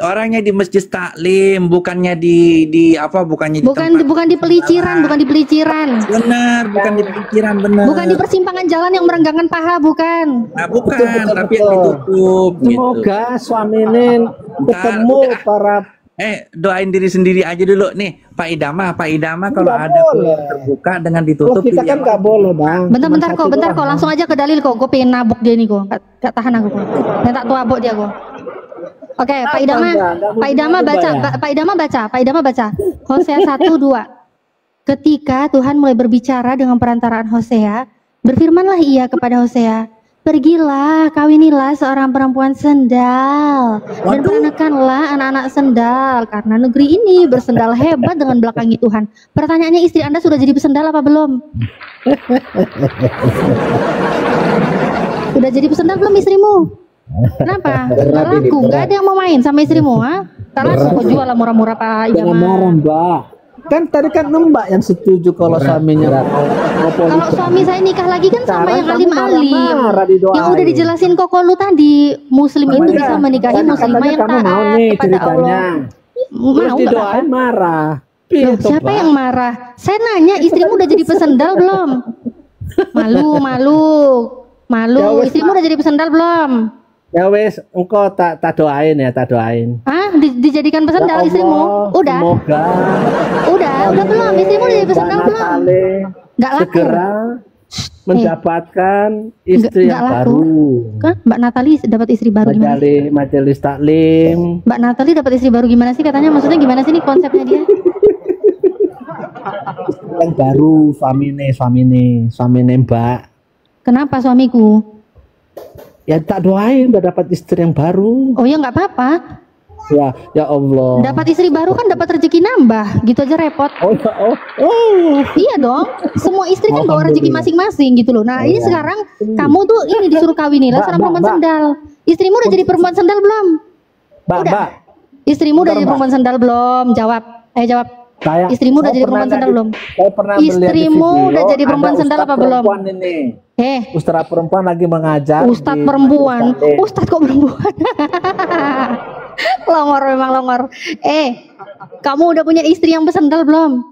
Orangnya di masjid taklim, bukannya di apa? Bukannya di tempat Bukan di peliciran, bukan di peliciran. Benar, bukan di pikiran, benar. Bukan di persimpangan jalan yang merenggangkan paha, bukan. Nah, bukan, tapi yang ditutup gitu. Semoga suami ini ketemu para doain diri sendiri aja dulu nih, Pak Idama kalau Nggak ada boleh. peluang terbuka dengan Loh, ditutup kita kan nggak boleh, Bang. Bentar kok, langsung aja ke dalil kok. Gue pengen nabuk dia nih kok. Gak tahan aku kok. Tak tua abok dia kok. Oke, Pak Idama baca. Hosea 1:2. Ketika Tuhan mulai berbicara dengan perantaraan Hosea, berfirmanlah ia kepada Hosea, pergilah, kawinilah seorang perempuan sendal dan peranakanlah anak-anak sendal, karena negeri ini bersendal hebat dengan belakangi Tuhan. Pertanyaannya, istri Anda sudah jadi pesendal apa belum? Udah jadi pesendal belum istrimu? Kenapa? Nggak laku, nggak ada yang mau main sama istrimu, ha? Karena kok jual lah murah-murah Pak Jangan Idama. marah, Mbak. Kan tadi kan Mbak yang setuju kalau suaminya mau Kalau suami saya nikah lagi kan sama yang alim-alim, marah didoain. yang udah dijelasin koko lu tadi, muslim itu Iya, bisa menikahi kan muslimah katanya yang kamu mau taat nih kepada ceritanya. Allah. Terus Mau didoain kenapa? marah. Loh, siapa yang marah? Saya nanya, istrimu udah jadi pesendal belum? Malu. Istrimu udah jadi pesendal belum? Ya wes, engkau tak doain ya, tak doain. Ah, dijadikan pesendal Ya istrimu? Allah, Udah? Semoga Udah belum? Istrimu udah jadi pesendal Mbak belum? Natali Nggak laku. segera mendapatkan istri Nggak yang laku. baru. Kan Mbak Natali dapat istri baru gimana sih? Majelis taklim. Mbak Natali dapat istri baru gimana sih katanya? Maksudnya gimana sih nih konsepnya dia? Yang baru suami Mbak. Kenapa suamiku? Ya tak doain udah dapat istri yang baru. Oh ya nggak apa-apa. Ya Allah. Dapat istri baru kan dapat rezeki nambah, gitu aja repot. Oh. Iya dong. Semua istri kan bawa rezeki masing-masing gitu loh. Nah ini sekarang kamu tuh ini disuruh kawinilah seorang perempuan sendal. Istrimu udah jadi perempuan sendal belum? Mbak. Istrimu udah jadi perempuan sendal belum? Jawab. Jawab. Istrimu udah jadi perempuan sendal belum? Saya pernah melihat di Istrimu video, udah jadi perempuan ada sendal ustadz apa belum? perempuan ini. Ustadz perempuan lagi mengajar. Ustadz perempuan. Ustadz kok perempuan? Longor memang longor. Kamu udah punya istri yang pesendal belum?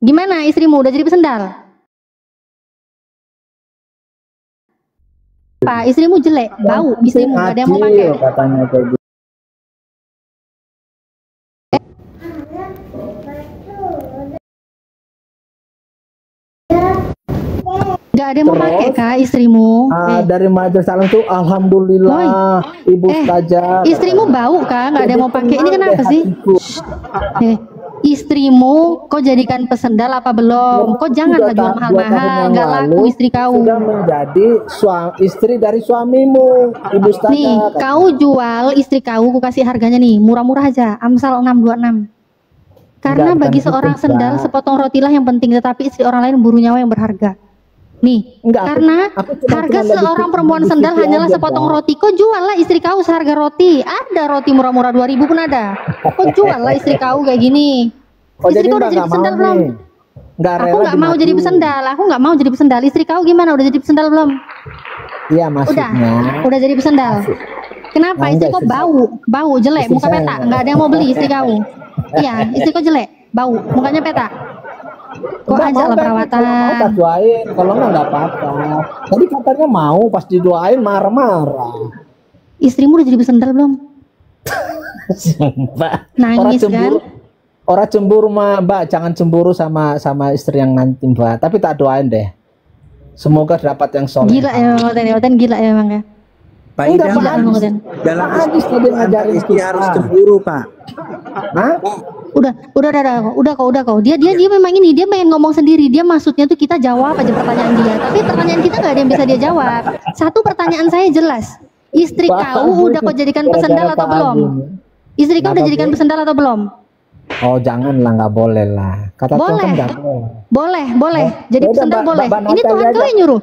Gimana istrimu udah jadi pesendal? Pak, istrimu jelek, bau, istrimu gak ada yang mau pakai. Katanya kayak gitu. Gak ada yang mau pakai kak istrimu? Dari majelis salam tuh alhamdulillah ibu ustazah. Istrimu bau kak, gak ada yang mau pakai. Ini kenapa sih? Istrimu kau jadikan pesendal apa belum? Kau janganlah jual mahal-mahal, gak laku istri kau. Sudah menjadi istri dari suamimu, ibu ustazah. Nih, kau jual istri kau kasih harganya nih murah-murah aja, Amsal 626. Karena bagi seorang sendal sepotong rotilah yang penting, tetapi istri orang lain buru nyawa yang berharga. Nih, karena harga seorang perempuan sendal hanyalah sepotong roti. Kau jual lah istri kau seharga roti. Ada roti murah-murah 2000 pun ada. Kau jual lah istri kau kayak gini. Istri kau udah jadi pesendal belum? Aku nggak mau jadi pesendal. Aku nggak mau jadi pesendal. Istri kau gimana? Udah jadi pesendal belum? Iya maksudnya. Udah jadi pesendal. Kenapa? Istri kau bau jelek, muka petak. Nggak ada yang mau beli istri kau. Iya, istri kau jelek, bau, mukanya petak. Kok ajaklah perawatan. Kalau mau tak doain, kalau nggak apa-apa. Tadi katanya mau, pas didoain marah-marah. Istrimu udah jadi pesendal belum? Mbak, nangis kan? Orang cemburu Mbak, jangan cemburu sama istri yang nanti Mbak. Tapi tak doain deh. Semoga dapat yang soleh. Gila ya Oten, gila ya emang ya. Pak Idam dalam hadis tadi ngajarin istri harus cemburu Pak. Hah? Udah kok. Dia memang ini, dia pengen ngomong sendiri. Dia maksudnya tuh kita jawab aja pertanyaan dia. Tapi pertanyaan kita nggak ada yang bisa dia jawab. Satu pertanyaan saya jelas. Istri kau udah kau jadikan pesendal atau belum? Istri kau udah jadikan pesendal atau belum? Oh janganlah, nggak boleh lah. Kata Tuhan kan Boleh. nggak boleh. Boleh. Jadi Ya udah, sendal Mbak boleh. Mbak Ini Natalia Tuhan kau aja. yang nyuruh.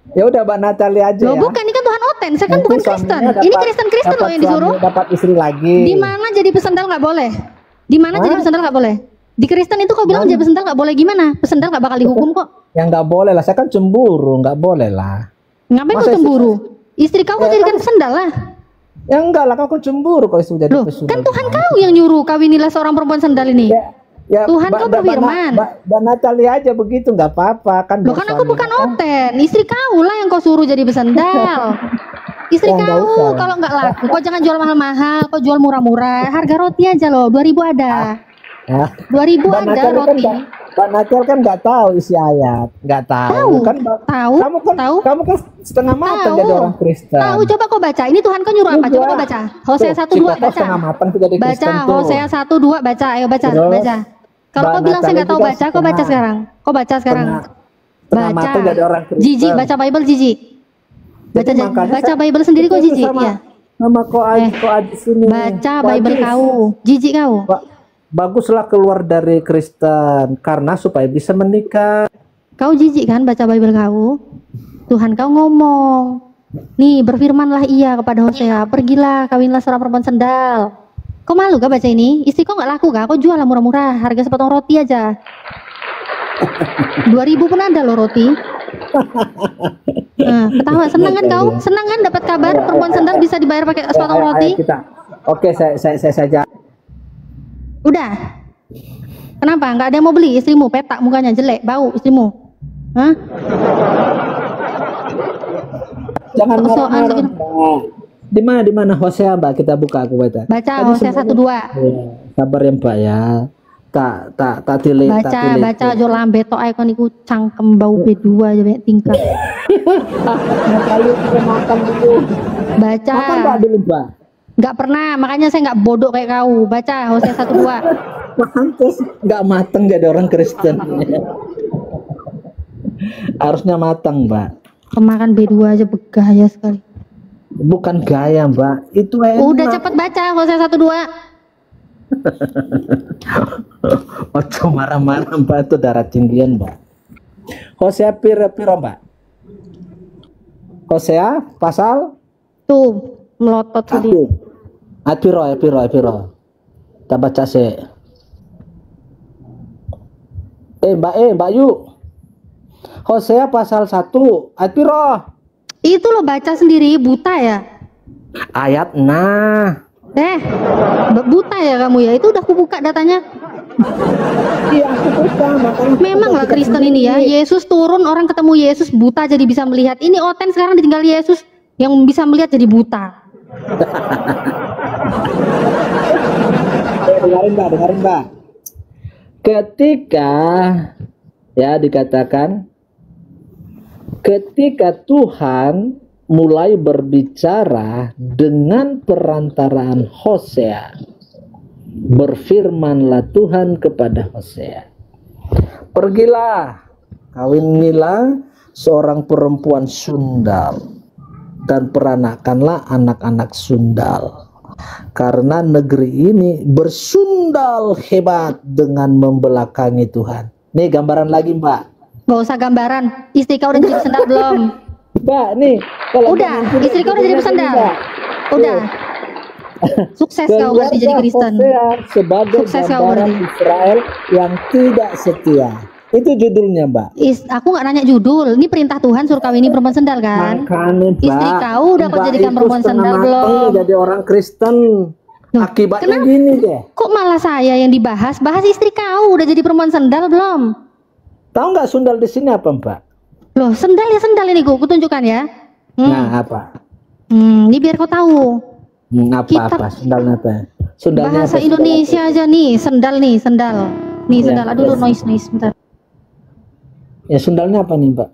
Ya udah Mbak Natalia aja Loh ya. bukan, ini kan Tuhan Oten. Saya kan Nanti bukan Kristen. suaminya Ini dapat- Kristen loh dapat yang disuruh. suami, dapat istri lagi. Di mana jadi pesendal nggak boleh? Di mana Hah? jadi pesendal nggak boleh? Di Kristen itu kau bilang Mana? jadi pesendal nggak boleh gimana? Pesendal nggak bakal dihukum kok. Yang nggak boleh lah, saya kan cemburu, nggak boleh lah. Ngapain kau Masa cemburu? Istri kau kau Ya, jadikan kan- pesendal lah. Ya enggak lah, kau cemburu kalau sudah jadi Loh, pesudal. kan Tuhan kau yang nyuruh kawinilah seorang perempuan sendal ini. Ya, Tuhan kau berfirman. Mbak Natalia aja begitu, nggak apa-apa kan. Loh biar kan aku suami bukan kan. Oten, istri kau lah yang kau suruh jadi pesendal. Istri Ya, nggak kau usah. kalau nggak laku, kau jangan jual mahal-mahal, kau jual murah-murah. Harga roti aja loh, 2.000 ada. Ya. 2.000 Mbak ada Natalia kan roti. Mbak Natalia kan nggak tahu isi ayat, nggak tahu. Tahu, Kan Mbak- tahu, kamu kan setengah matang Tahu. jadi orang Kristen. Tahu, coba kau baca. Ini Tuhan kau nyuruh apa? Coba kau baca. Hosea 1:2 baca. Setengah matang tuh jadi Baca Kristen tuh. Hosea 1:2 baca. Ayo baca, Terus, baca. Kalau Mbak kau bilang saya Natalia nggak tahu juga baca, kau baca setengah. sekarang. Kau baca sekarang. Setengah matang jadi orang Kristen. Jijik baca Bible jijik. Baca Jadi makanya baca saya- Bible sendiri kok itu jijik sama- ya. Sama kau aja sini. Baca Kau Bible aja. kau. Jijik kau. Baguslah keluar dari Kristen karena supaya bisa menikah. Kau jijik kan baca Bible kau? Tuhan kau ngomong. Nih berfirmanlah ia kepada Hosea, pergilah kawinlah seorang perempuan sendal. Kau malu gak baca ini? Istri kau nggak laku gak? Kau jual lah murah-murah, harga sepotong roti aja. 2.000 pun ada loh roti. Nah, ketawa senang kan kau? Senang kan dapat kabar perempuan sendal bisa dibayar pakai sepotong Ayo, roti? kita. Oke, saya saja. Udah. Kenapa? Nggak ada yang mau beli istrimu? Petak mukanya jelek, bau istrimu. Hah? Jangan Soal marah-marah. gitu. Mbak. Di mana Hosea Mbak? Kita buka aku baca. Baca Tadi Hosea sebenarnya- 1:2. Ya, sabar ya Mbak ya. Tak tilik. tak Baca tilik. jo lambe tok ae kon iku cangkem bau B2 aja banyak tingkah. Kali kita makan dulu. Baca. Makan Mbak dulu Mbak. Nggak pernah, makanya saya nggak bodoh kayak kau. Baca Hosea 1:2. Pantes nggak mateng jadi orang Kristen. Harusnya matang Mbak. Pemakan B2 aja begaya sekali. Bukan gaya Mbak. Itu enak. Udah cepet baca Hosea 1:2. Ojo marah-marah Mbak, itu darah tinggian Mbak. Hosea piro Mbak? Hosea pasal Tuh, melotot sendiri. piro. Kita baca sih. Mbak Yu. Hosea pasal 1 ayat piro? Itu lo baca sendiri, buta ya? Ayat nah. Buta ya kamu ya? Itu udah kubuka datanya. Iya, aku buka, makanya Memanglah Kristen ini ya, Yesus turun, orang ketemu Yesus buta jadi bisa melihat. Ini Oten sekarang ditinggal Yesus yang bisa melihat jadi buta. dengarin Mbak. Ketika ya dikatakan ketika Tuhan mulai berbicara dengan perantaraan Hosea, berfirmanlah Tuhan kepada Hosea, pergilah, kawinilah seorang perempuan sundal dan peranakanlah anak-anak sundal, karena negeri ini bersundal hebat dengan membelakangi Tuhan. Nih gambaran lagi Mbak. Gak usah gambaran, istri kau udah jadi pesendal belum? Mbak nih kalau Udah, Mbak istri kau udah jadi pesendal. Mbak. Udah. Sukses kau berarti jadi Kristen. Hosea sebagai Sukses kau gambaran berarti. Israel yang tidak setia. Itu judulnya Mbak. Aku nggak nanya judul, ini perintah Tuhan suruh kawini perempuan sendal kan? Makanya Mbak, Istri kau udah kau Mbak jadikan itu perempuan setengah sendal matang belum? jadi orang Kristen. Loh, Akibatnya kenapa? gini deh. Kok malah saya yang dibahas? Bahas istri kau udah jadi perempuan sendal belum? Tahu nggak sundal di sini apa Mbak? Loh, sendal ya sendal ini ku tunjukkan ya. Nah apa? Ini biar kau tahu. Apa sundalnya apa? Sundalnya Bahasa apa? Indonesia aja nih, sendal nih, sendal. Nih Ya, sendal. Aduh, ya. noise bentar. Ya sundalnya apa nih Mbak?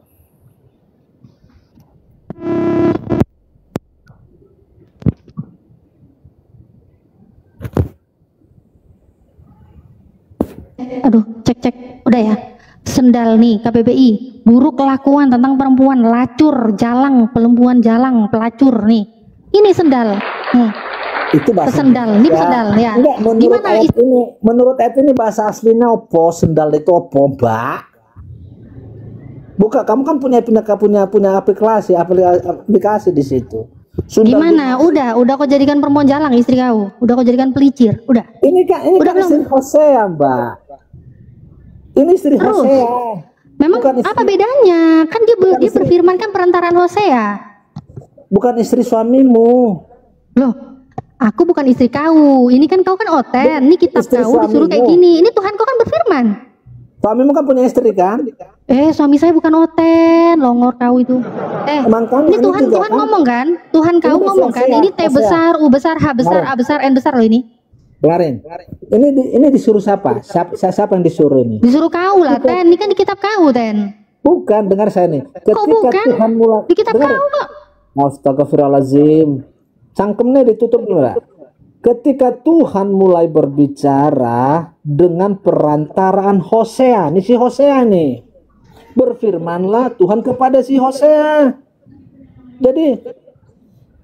Aduh, cek. Udah ya. Sendal nih KBBI, buruk kelakuan tentang perempuan, lacur, jalang, perempuan jalang, pelacur nih. Ini sendal. Itu bahasa Pesendal, ini pesendal ya. Enggak, Gimana menurut ayat ini bahasa aslinya opo? Sendal itu opo, Mbak? Bukan, kamu kan punya aplikasi di situ. Sundal Gimana? Udah kau jadikan perempuan jalang istri kau. Udah kau jadikan pelicir. Udah. Ini kan Udah belum? istri Hosea, Mbak. Ini istri Terus? Hosea. Memang Bukan istri- apa bedanya? Kan dia berfirman kan perantaraan Hosea. Bukan istri suamimu. Loh, aku bukan istri kau. Ini kan kau kan oten. Ini kitab Istri kau disuruh kayak suamimu. gini. Ini Tuhan kau kan berfirman. Suamimu kan punya istri kan? Suami saya bukan oten, longor kau itu. Emang kan Ini ini Tuhan juga kan? ngomong kan? Tuhan kau Ini ngomong kan? Hosea, Ini T Hosea. besar, U besar, H besar, A besar, N besar loh ini. Kemarin. Ini disuruh siapa? Siapa yang disuruh ini? Disuruh kau lah, Ten. Ini kan di kitab kau, Ten. Bukan, dengar saya nih. Kok bukan? Tuhan mulai Di kitab dengar. kau kok. Astagfirullahaladzim. Cangkemnya ditutup dulu lah. Ketika Tuhan mulai berbicara dengan perantaraan Hosea, nih si Hosea nih, berfirmanlah Tuhan kepada si Hosea.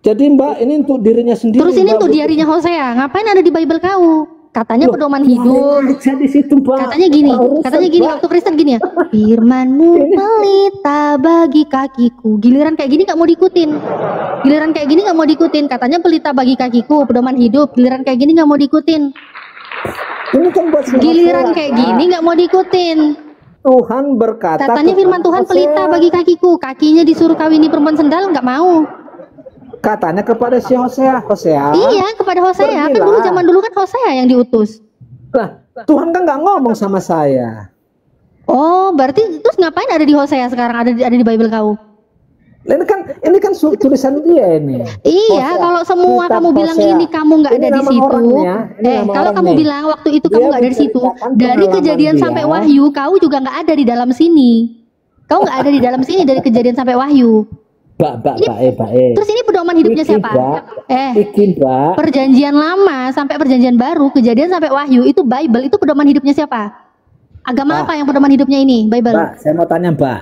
Jadi Mbak, ini untuk dirinya sendiri. Terus ini Mbak. tuh diarinya Hosea. Ngapain ada di Bible kau? Katanya Loh, pedoman hidup. aja di situ, Mbak. Katanya gini, Mbak. waktu Kristen gini ya. Firmanmu pelita bagi kakiku. Giliran kayak gini gak mau diikutin. Katanya pelita bagi kakiku, pedoman hidup. Giliran kayak gini gak mau diikutin. Ini kan buat si Giliran Hosea, kayak Mbak. gini gak mau diikutin. Tuhan berkata. Katanya firman Tuhan kepada pelita Hosea. bagi kakiku. Kakinya disuruh kawini perempuan sendal gak mau. Katanya kepada si Hosea. Iya, kepada Hosea. Kan Pergilah. zaman dulu kan Hosea yang diutus. Nah, Tuhan kan nggak ngomong sama saya. Oh, berarti terus ngapain ada di Hosea sekarang? Ada di Bible kau? Nah, ini kan tulisan dia ini. Iya, Hosea. kalau semua Kitab kamu bilang Hosea. ini kamu nggak Ini ada di nama situ. orangnya, ini nama Kalau kamu orangnya. bilang waktu itu Dia kamu nggak ada di situ, menceritakan dari pengalaman kejadian dia. sampai Wahyu, kau juga nggak ada di dalam sini. Kau nggak ada di dalam sini dari kejadian sampai Wahyu. Mbak. Terus ini pedoman hidupnya Iki, siapa? Mbak. Iki, Mbak. Perjanjian lama sampai perjanjian baru, kejadian sampai Wahyu itu Bible, itu pedoman hidupnya siapa? Agama Mbak. apa yang pedoman hidupnya ini? Bible. Mbak, saya mau tanya, Mbak.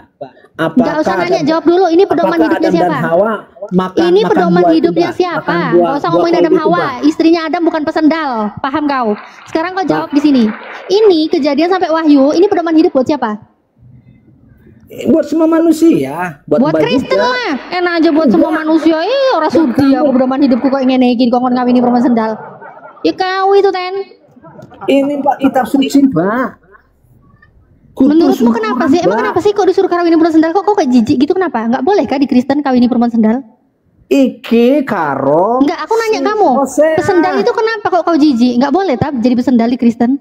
Nggak usah nanya, jawab dulu. Ini pedoman apakah hidupnya Adam siapa? Dan Hawa makan, Ini makan pedoman buah itu, hidupnya Mbak? siapa? Makan buah- Gak usah buah ngomongin kayak Adam gitu, Hawa. Mbak. Istrinya Adam bukan pesendal. Paham kau? Sekarang kau jawab di sini. Ini kejadian sampai Wahyu. Ini pedoman hidup buat siapa? Buat semua manusia. Buat Mbak Kristen juga. lah. Enak aja buat semua manusia. Orang sudi aku pedoman hidupku kok ingin naikin kok ngawini perempuan sendal. Ya kau itu, Ten. Ini Mbak kitab suci, Mbak. Kutus Menurutmu semua, kenapa sih? Emang Mbak. kenapa sih kok disuruh kawini perempuan sendal? Kok kayak jijik gitu kenapa? Nggak boleh kah di Kristen kawini perempuan sendal? Iki karo. Enggak, aku nanya kamu. Hosea. Pesendal itu kenapa kok kau jijik? Nggak boleh tab jadi pesendal di Kristen?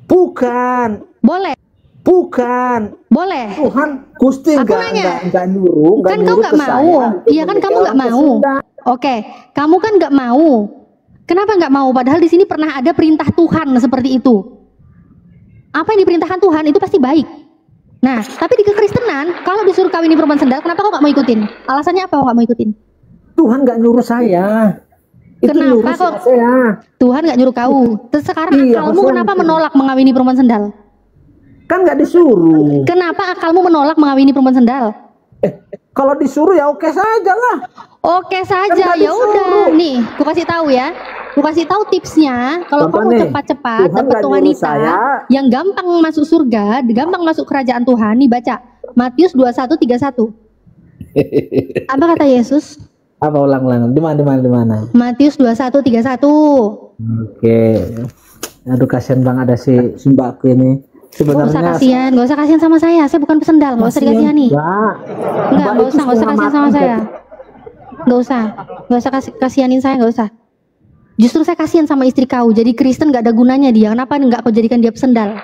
Bukan. Boleh. Boleh. Tuhan Gusti Aku enggak nanya. nyuruh, Kan kau nyuruh nggak ke mau. saya. Iya kan kamu nggak mau. Oke, kamu kan nggak mau. Kenapa nggak mau? Padahal di sini pernah ada perintah Tuhan seperti itu. Apa yang diperintahkan Tuhan itu pasti baik. Nah, tapi di kekristenan, kalau disuruh kawini perempuan sendal, kenapa kau nggak mau ikutin? Alasannya apa kau nggak mau ikutin? Tuhan nggak nyuruh saya. Itu Kenapa nyuruh kok? saya. Tuhan nggak nyuruh kau. Terus sekarang Iya, akalmu Hosea kenapa itu. menolak mengawini perempuan sendal? Kan nggak disuruh. Kenapa akalmu menolak mengawini perempuan sendal? Kalau disuruh ya oke saja lah. Oke saja, Kan nggak ya udah. disuruh. Nih, aku kasih tahu ya. Aku kasih tahu tipsnya. Kalau Contoh kamu nih, cepat-cepat Tuhan dapat nggak nyuruh wanita saya. yang gampang masuk surga, gampang masuk kerajaan Tuhan, nih baca Matius 21:31. Apa kata Yesus? Apa ulang-ulang? Di mana? Matius 21:31. Oke. Aduh kasihan Bang ada si Mbakku ini. Gak usah Sebenarnya kasihan, gak usah kasihan sama saya. Saya bukan pesendal, gak usah dikasihani. Mbak. Enggak, Mbak gak itu usah setengah kasihan sama mati, saya. Gak usah kasihanin saya, gak usah. Justru saya kasihan sama istri kau. Jadi Kristen gak ada gunanya dia. Kenapa nggak kau jadikan dia pesendal?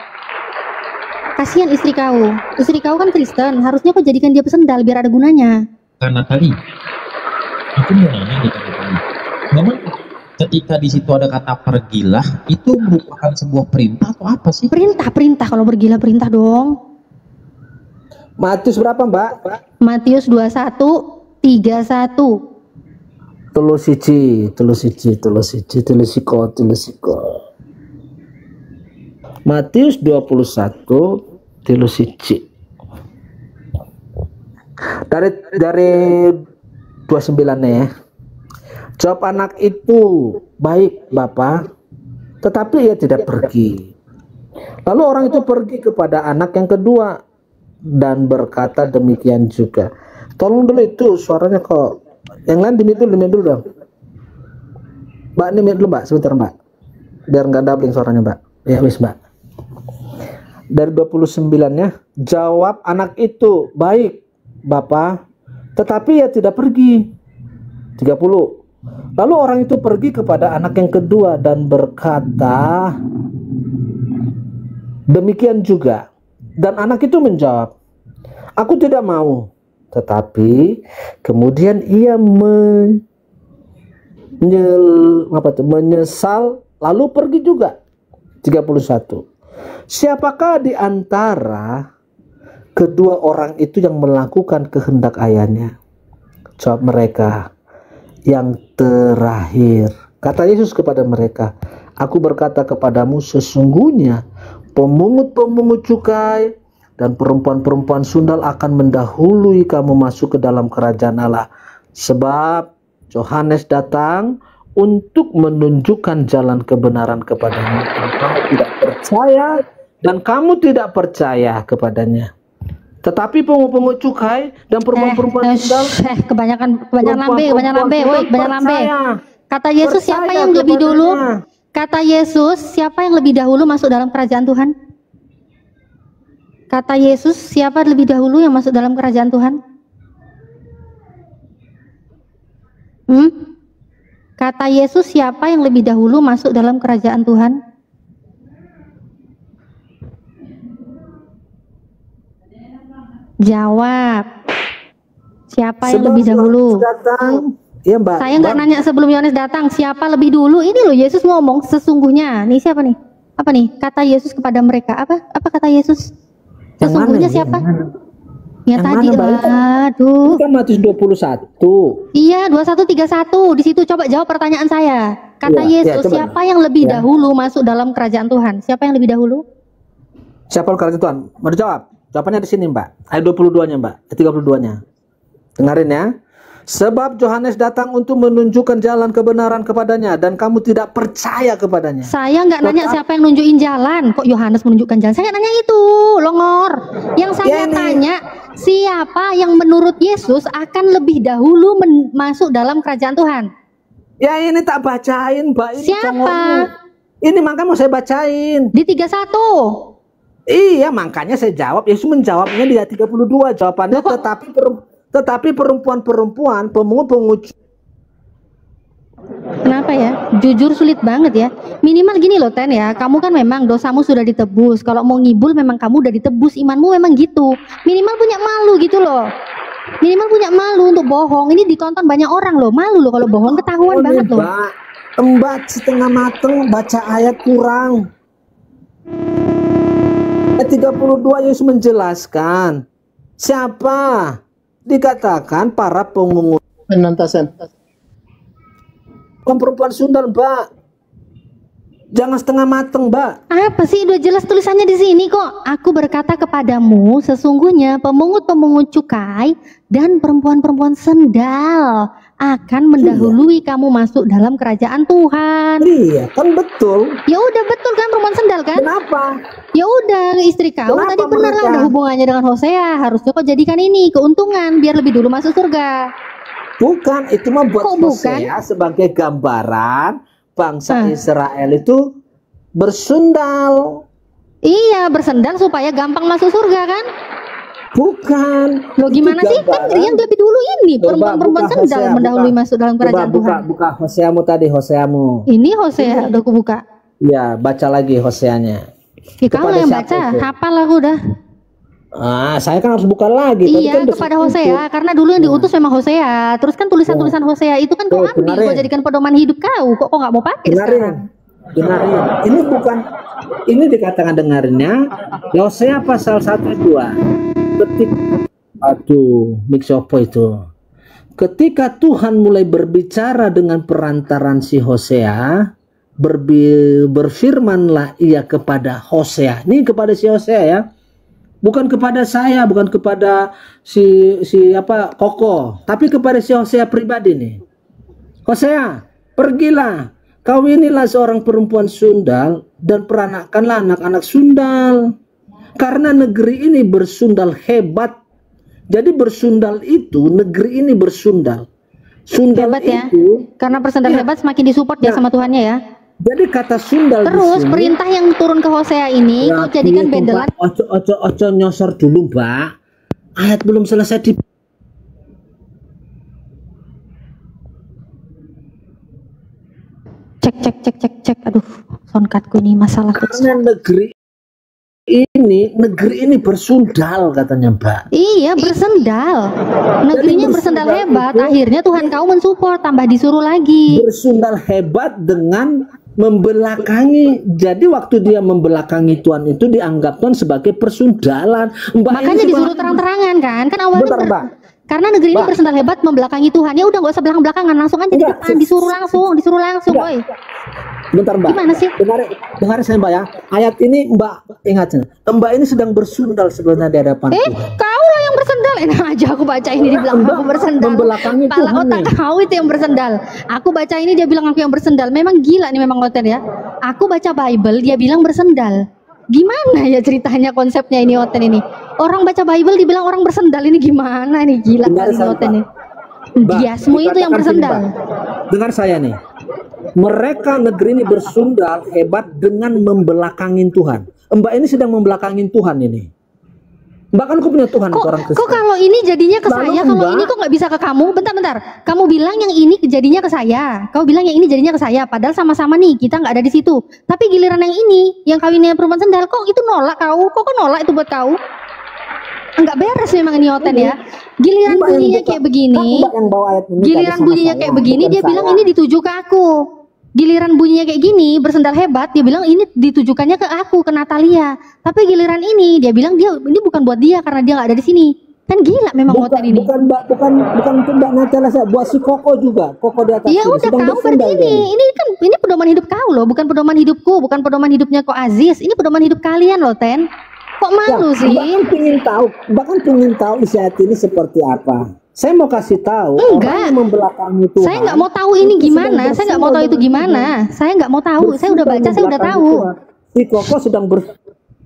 Kasihan istri kau. Istri kau kan Kristen. Harusnya kau jadikan dia pesendal biar ada gunanya. Karena tadi aku mau nanya nih Kak Natali. Memang ketika di situ ada kata pergilah, itu merupakan sebuah perintah atau apa sih? Perintah kalau bergila perintah dong. Matius berapa Mbak? Matius 21:31. Tulusiko. Matius 21:31. Dari 29 ya. Jawab anak itu, baik Bapak, tetapi ia tidak pergi. Lalu orang itu pergi kepada anak yang kedua dan berkata demikian juga. Tolong dulu itu suaranya kok. Yang lain dimute dulu dong. Mbak, ini mute dulu Mbak, sebentar Mbak. Biar nggak doubling suaranya Mbak. Ya wis Mbak. Dari 29-nya, jawab anak itu, baik Bapak, tetapi ia tidak pergi. 30. Lalu orang itu pergi kepada anak yang kedua dan berkata demikian juga. Dan anak itu menjawab, aku tidak mau. Tetapi kemudian ia menyesal lalu pergi juga. 31. Siapakah di antara kedua orang itu yang melakukan kehendak ayahnya? Jawab mereka, yang terakhir. Kata Yesus kepada mereka, aku berkata kepadamu, sesungguhnya pemungut-pemungut cukai dan perempuan-perempuan sundal akan mendahului kamu masuk ke dalam kerajaan Allah. Sebab Yohanes datang untuk menunjukkan jalan kebenaran kepadanya. Kamu tidak percaya dan kamu tidak percaya kepadanya. Tetapi pengungut cukai dan perempuan-perempuan sundal kebanyakan lambe. Kata Yesus, siapa yang lebih dulu? Kata Yesus, siapa yang lebih dahulu masuk dalam kerajaan Tuhan? Kata Yesus, siapa lebih dahulu yang masuk dalam kerajaan Tuhan? Kata Yesus, siapa yang lebih dahulu masuk dalam kerajaan Tuhan? Jawab. Siapa yang lebih dahulu? Datang. Ya, Mbak. Saya nggak nanya sebelum Yohanes datang, siapa lebih dulu? Ini loh Yesus ngomong sesungguhnya. Nih siapa nih? Apa nih? Kata Yesus kepada mereka. Apa kata Yesus? Sesungguhnya siapa? Ya tadi. Aduh. Itu kan Matius 21. Iya, 21:31. Di situ coba jawab pertanyaan saya. Kata Yesus, siapa yang lebih dahulu masuk dalam kerajaan Tuhan? Siapa yang lebih dahulu? Siapa kerajaan Tuhan? Mau dijawab? Jawabannya di sini, Mbak. Ayat 22-nya, Mbak. Ayat 32-nya. Dengarin ya. Sebab Yohanes datang untuk menunjukkan jalan kebenaran kepadanya dan kamu tidak percaya kepadanya. Saya nggak nanya siapa yang nunjukin jalan. Kok Yohanes menunjukkan jalan? Saya nggak nanya itu, longor. Yang saya tanya, siapa yang menurut Yesus akan lebih dahulu masuk dalam kerajaan Tuhan? Ya ini tak bacain, Mbak. Ini siapa? congornya. Ini makanya mau saya bacain. Di 31. Iya, makanya saya jawab. Yesus menjawabnya di ayat 32. Jawabannya tetapi perempuan-perempuan pemungut. Kenapa ya? Jujur sulit banget ya. Minimal gini loh Ten ya. Kamu kan memang dosamu sudah ditebus. Kalau mau ngibul memang kamu udah ditebus. Imanmu memang gitu. Minimal punya malu gitu loh. Minimal punya malu untuk bohong. Ini ditonton banyak orang loh. Malu loh kalau bohong, ketahuan banget loh. Mbak setengah mateng baca ayat kurang. Ayat 32 Yesus menjelaskan siapa dikatakan para pengungut penantasan perempuan sundal, Mbak. Jangan setengah mateng, Mbak. Apa sih? Udah jelas tulisannya di sini kok. Aku berkata kepadamu, sesungguhnya pemungut-pemungut cukai dan perempuan-perempuan sendal akan mendahului kamu masuk dalam kerajaan Tuhan. Iya, kan betul. Ya udah betul kan, perempuan sendal kan? Kenapa? Ya udah, istri kau tadi benar lah, ada hubungannya dengan Hosea. Harusnya kau jadikan ini keuntungan biar lebih dulu masuk surga. Bukan, itu membuat Hosea sebagai gambaran bangsa Israel itu bersendal. Iya, bersendal supaya gampang masuk surga kan? Bukan. Loh gimana sih? Kan yang lebih dulu ini perempuan-perempuan sendal mendahului masuk dalam kerajaan Tuhan. Buka Hoseamu tadi, Hoseamu. Ini Hosea, udah aku buka. Ya, baca lagi Hoseanya. Ya kamu yang baca, hafal aku udah. Saya kan harus buka lagi. Iya, kan kepada Hosea, karena dulu yang diutus memang Hosea. Terus kan tulisan-tulisan Hosea itu kan kau ambil, kau jadikan pedoman hidup kau. Kok nggak mau pakai sekarang? Dengarin. Ini bukan, ini dikatakan dengarnya Hosea pasal 1-2. Mix apa itu? Ketika Tuhan mulai berbicara dengan perantaran si Hosea, berfirmanlah ia kepada Hosea. Ini kepada si Hosea ya. Bukan kepada saya, bukan kepada si Koko, tapi kepada si Hosea pribadi nih. Hosea, pergilah, kawinilah seorang perempuan sundal dan peranakanlah anak-anak sundal. Karena negeri ini bersundal hebat. Jadi bersundal itu, negeri ini bersundal. Sundal Hebat ya. itu, Karena bersandar Iya. hebat semakin disupport ya sama Tuhannya ya. jadi kata sundal Terus di sini, perintah yang turun ke Hosea ini ya, kau jadikan itu, bendelan. Pak. Ojo nyosor dulu, Mbak. Ayat belum selesai di Cek. Aduh, soundcardku ini masalah kecil. karena negeri ini bersundal katanya, Mbak. Iya, bersendal. Negerinya bersendal bersendal hebat. itu- Akhirnya Tuhan kau mensupport, tambah disuruh lagi. Bersundal hebat dengan membelakangi. Jadi waktu dia membelakangi Tuhan itu dianggap Tuhan sebagai persundalan. Mbak, Makanya ini disuruh sebenarnya- terang-terangan kan? Kan awalnya Bentar, Mbak. karena negeri ini Mbak. bersendal hebat membelakangi Tuhan. Ya udah nggak usah belakang-belakangan, langsung aja di Enggak, depan, disuruh langsung, Enggak. boy. Bentar, Mbak. Gimana sih? Dengar saya, Mbak ya. Ayat ini Mbak ingat, Mbak ini sedang bersundal sebenarnya di hadapan Tuhan. Kau lah yang bersendal. Enak aja aku baca ini dibilang Mbak aku bersendal. membelakangi Pala Tuhan otak nih. kau itu yang bersendal. Aku baca ini dia bilang aku yang bersendal. Memang gila nih memang Oten ya. Aku baca Bible dia bilang bersendal. Gimana ya ceritanya konsepnya ini Oten ini? Orang baca Bible dibilang orang bersendal ini gimana nih, gila Dengar kali ini saya, Oten Mbak. nih. Mbak, Diasmu itu yang dikatakan bersendal. sini, Mbak. Dengar saya nih. Mereka negeri ini bersundal hebat dengan membelakangin Tuhan. Mbak ini sedang membelakangin Tuhan ini. Mbak kan aku punya Tuhan Kok, orang Kristen. kok kalau ini jadinya ke Lalu saya, kalau Mbak- ini kok nggak bisa ke kamu? Bentar. Kamu bilang yang ini jadinya ke saya. Kau bilang yang ini jadinya ke saya. Padahal sama-sama nih, kita nggak ada di situ. Tapi giliran yang ini, yang kawinnya perempuan sendal, kok itu nolak kau? Kok nolak itu buat kau? Enggak beres memang ini Oten ya. Giliran Mbak yang bunyinya buka- kayak begini, kan Mbak yang bawa ayat ini giliran tadi sama bunyinya saya, kayak begini, bukan dia bilang saya. ini dituju ke aku. Giliran bunyinya kayak gini, bersendal hebat, dia bilang ini ditujukannya ke aku, ke Natalia. Tapi giliran ini, dia bilang dia ini bukan buat dia karena dia nggak ada di sini. Kan gila memang Oten ini. bukan untuk Mbak Natalia, saya buat si Koko juga. Koko di atas Ya sini, udah sedang kau bersundal berarti dia. ini pedoman hidup kau loh, bukan pedoman hidupku, bukan pedoman hidupnya kok Aziz. Ini pedoman hidup kalian loh, Ten. Kok malu sih? Mbak kan pingin tahu isi hati ini seperti apa. Saya mau kasih tahu Enggak. orang yang membelakangi Tuhan. Saya nggak mau tahu ini itu sedang gimana. Saya nggak mau tahu itu bersundal gimana. Saya nggak mau tahu. Saya udah baca, saya udah tahu. Si Koko sedang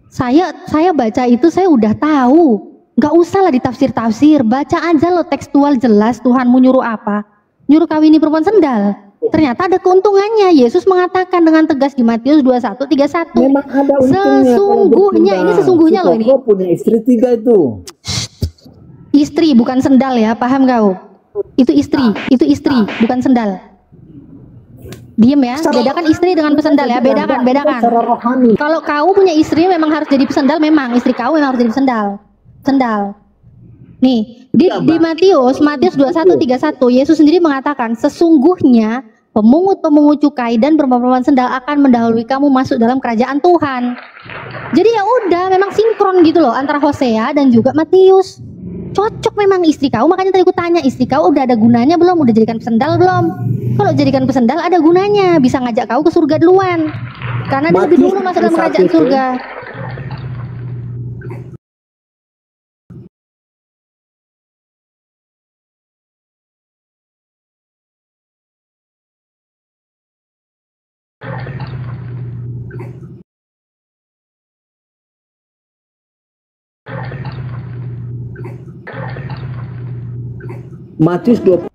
Saya baca itu saya udah tahu. Nggak usah lah ditafsir-tafsir. Baca aja lo tekstual jelas Tuhanmu nyuruh apa. Nyuruh kawini perempuan sendal. Ternyata ada keuntungannya. Yesus mengatakan dengan tegas di Matius 21:31. memang ada untungnya. Sesungguhnya, ini sesungguhnya loh ini. Koko punya istri 3 itu. Istri bukan sendal ya, paham kau? Itu istri, bukan sendal. Diem ya, bedakan istri dengan pesendal ya, bedakan. Secara rohani. Kalau kau punya istri memang harus jadi pesendal, memang istri kau memang harus jadi sendal. Nih, di Matius 21:31 Yesus sendiri mengatakan, sesungguhnya pemungut-pemungut cukai dan perempuan sendal akan mendahului kamu masuk dalam kerajaan Tuhan. Jadi ya udah, memang sinkron gitu loh antara Hosea dan juga Matius. Cocok memang istri kau, makanya tadi aku tanya, istri kau udah ada gunanya belum? Udah jadikan pesendal belum? Kalau jadikan pesendal ada gunanya, bisa ngajak kau ke surga duluan. Karena dia lebih dulu masuk dalam kerajaan surga. Matius 20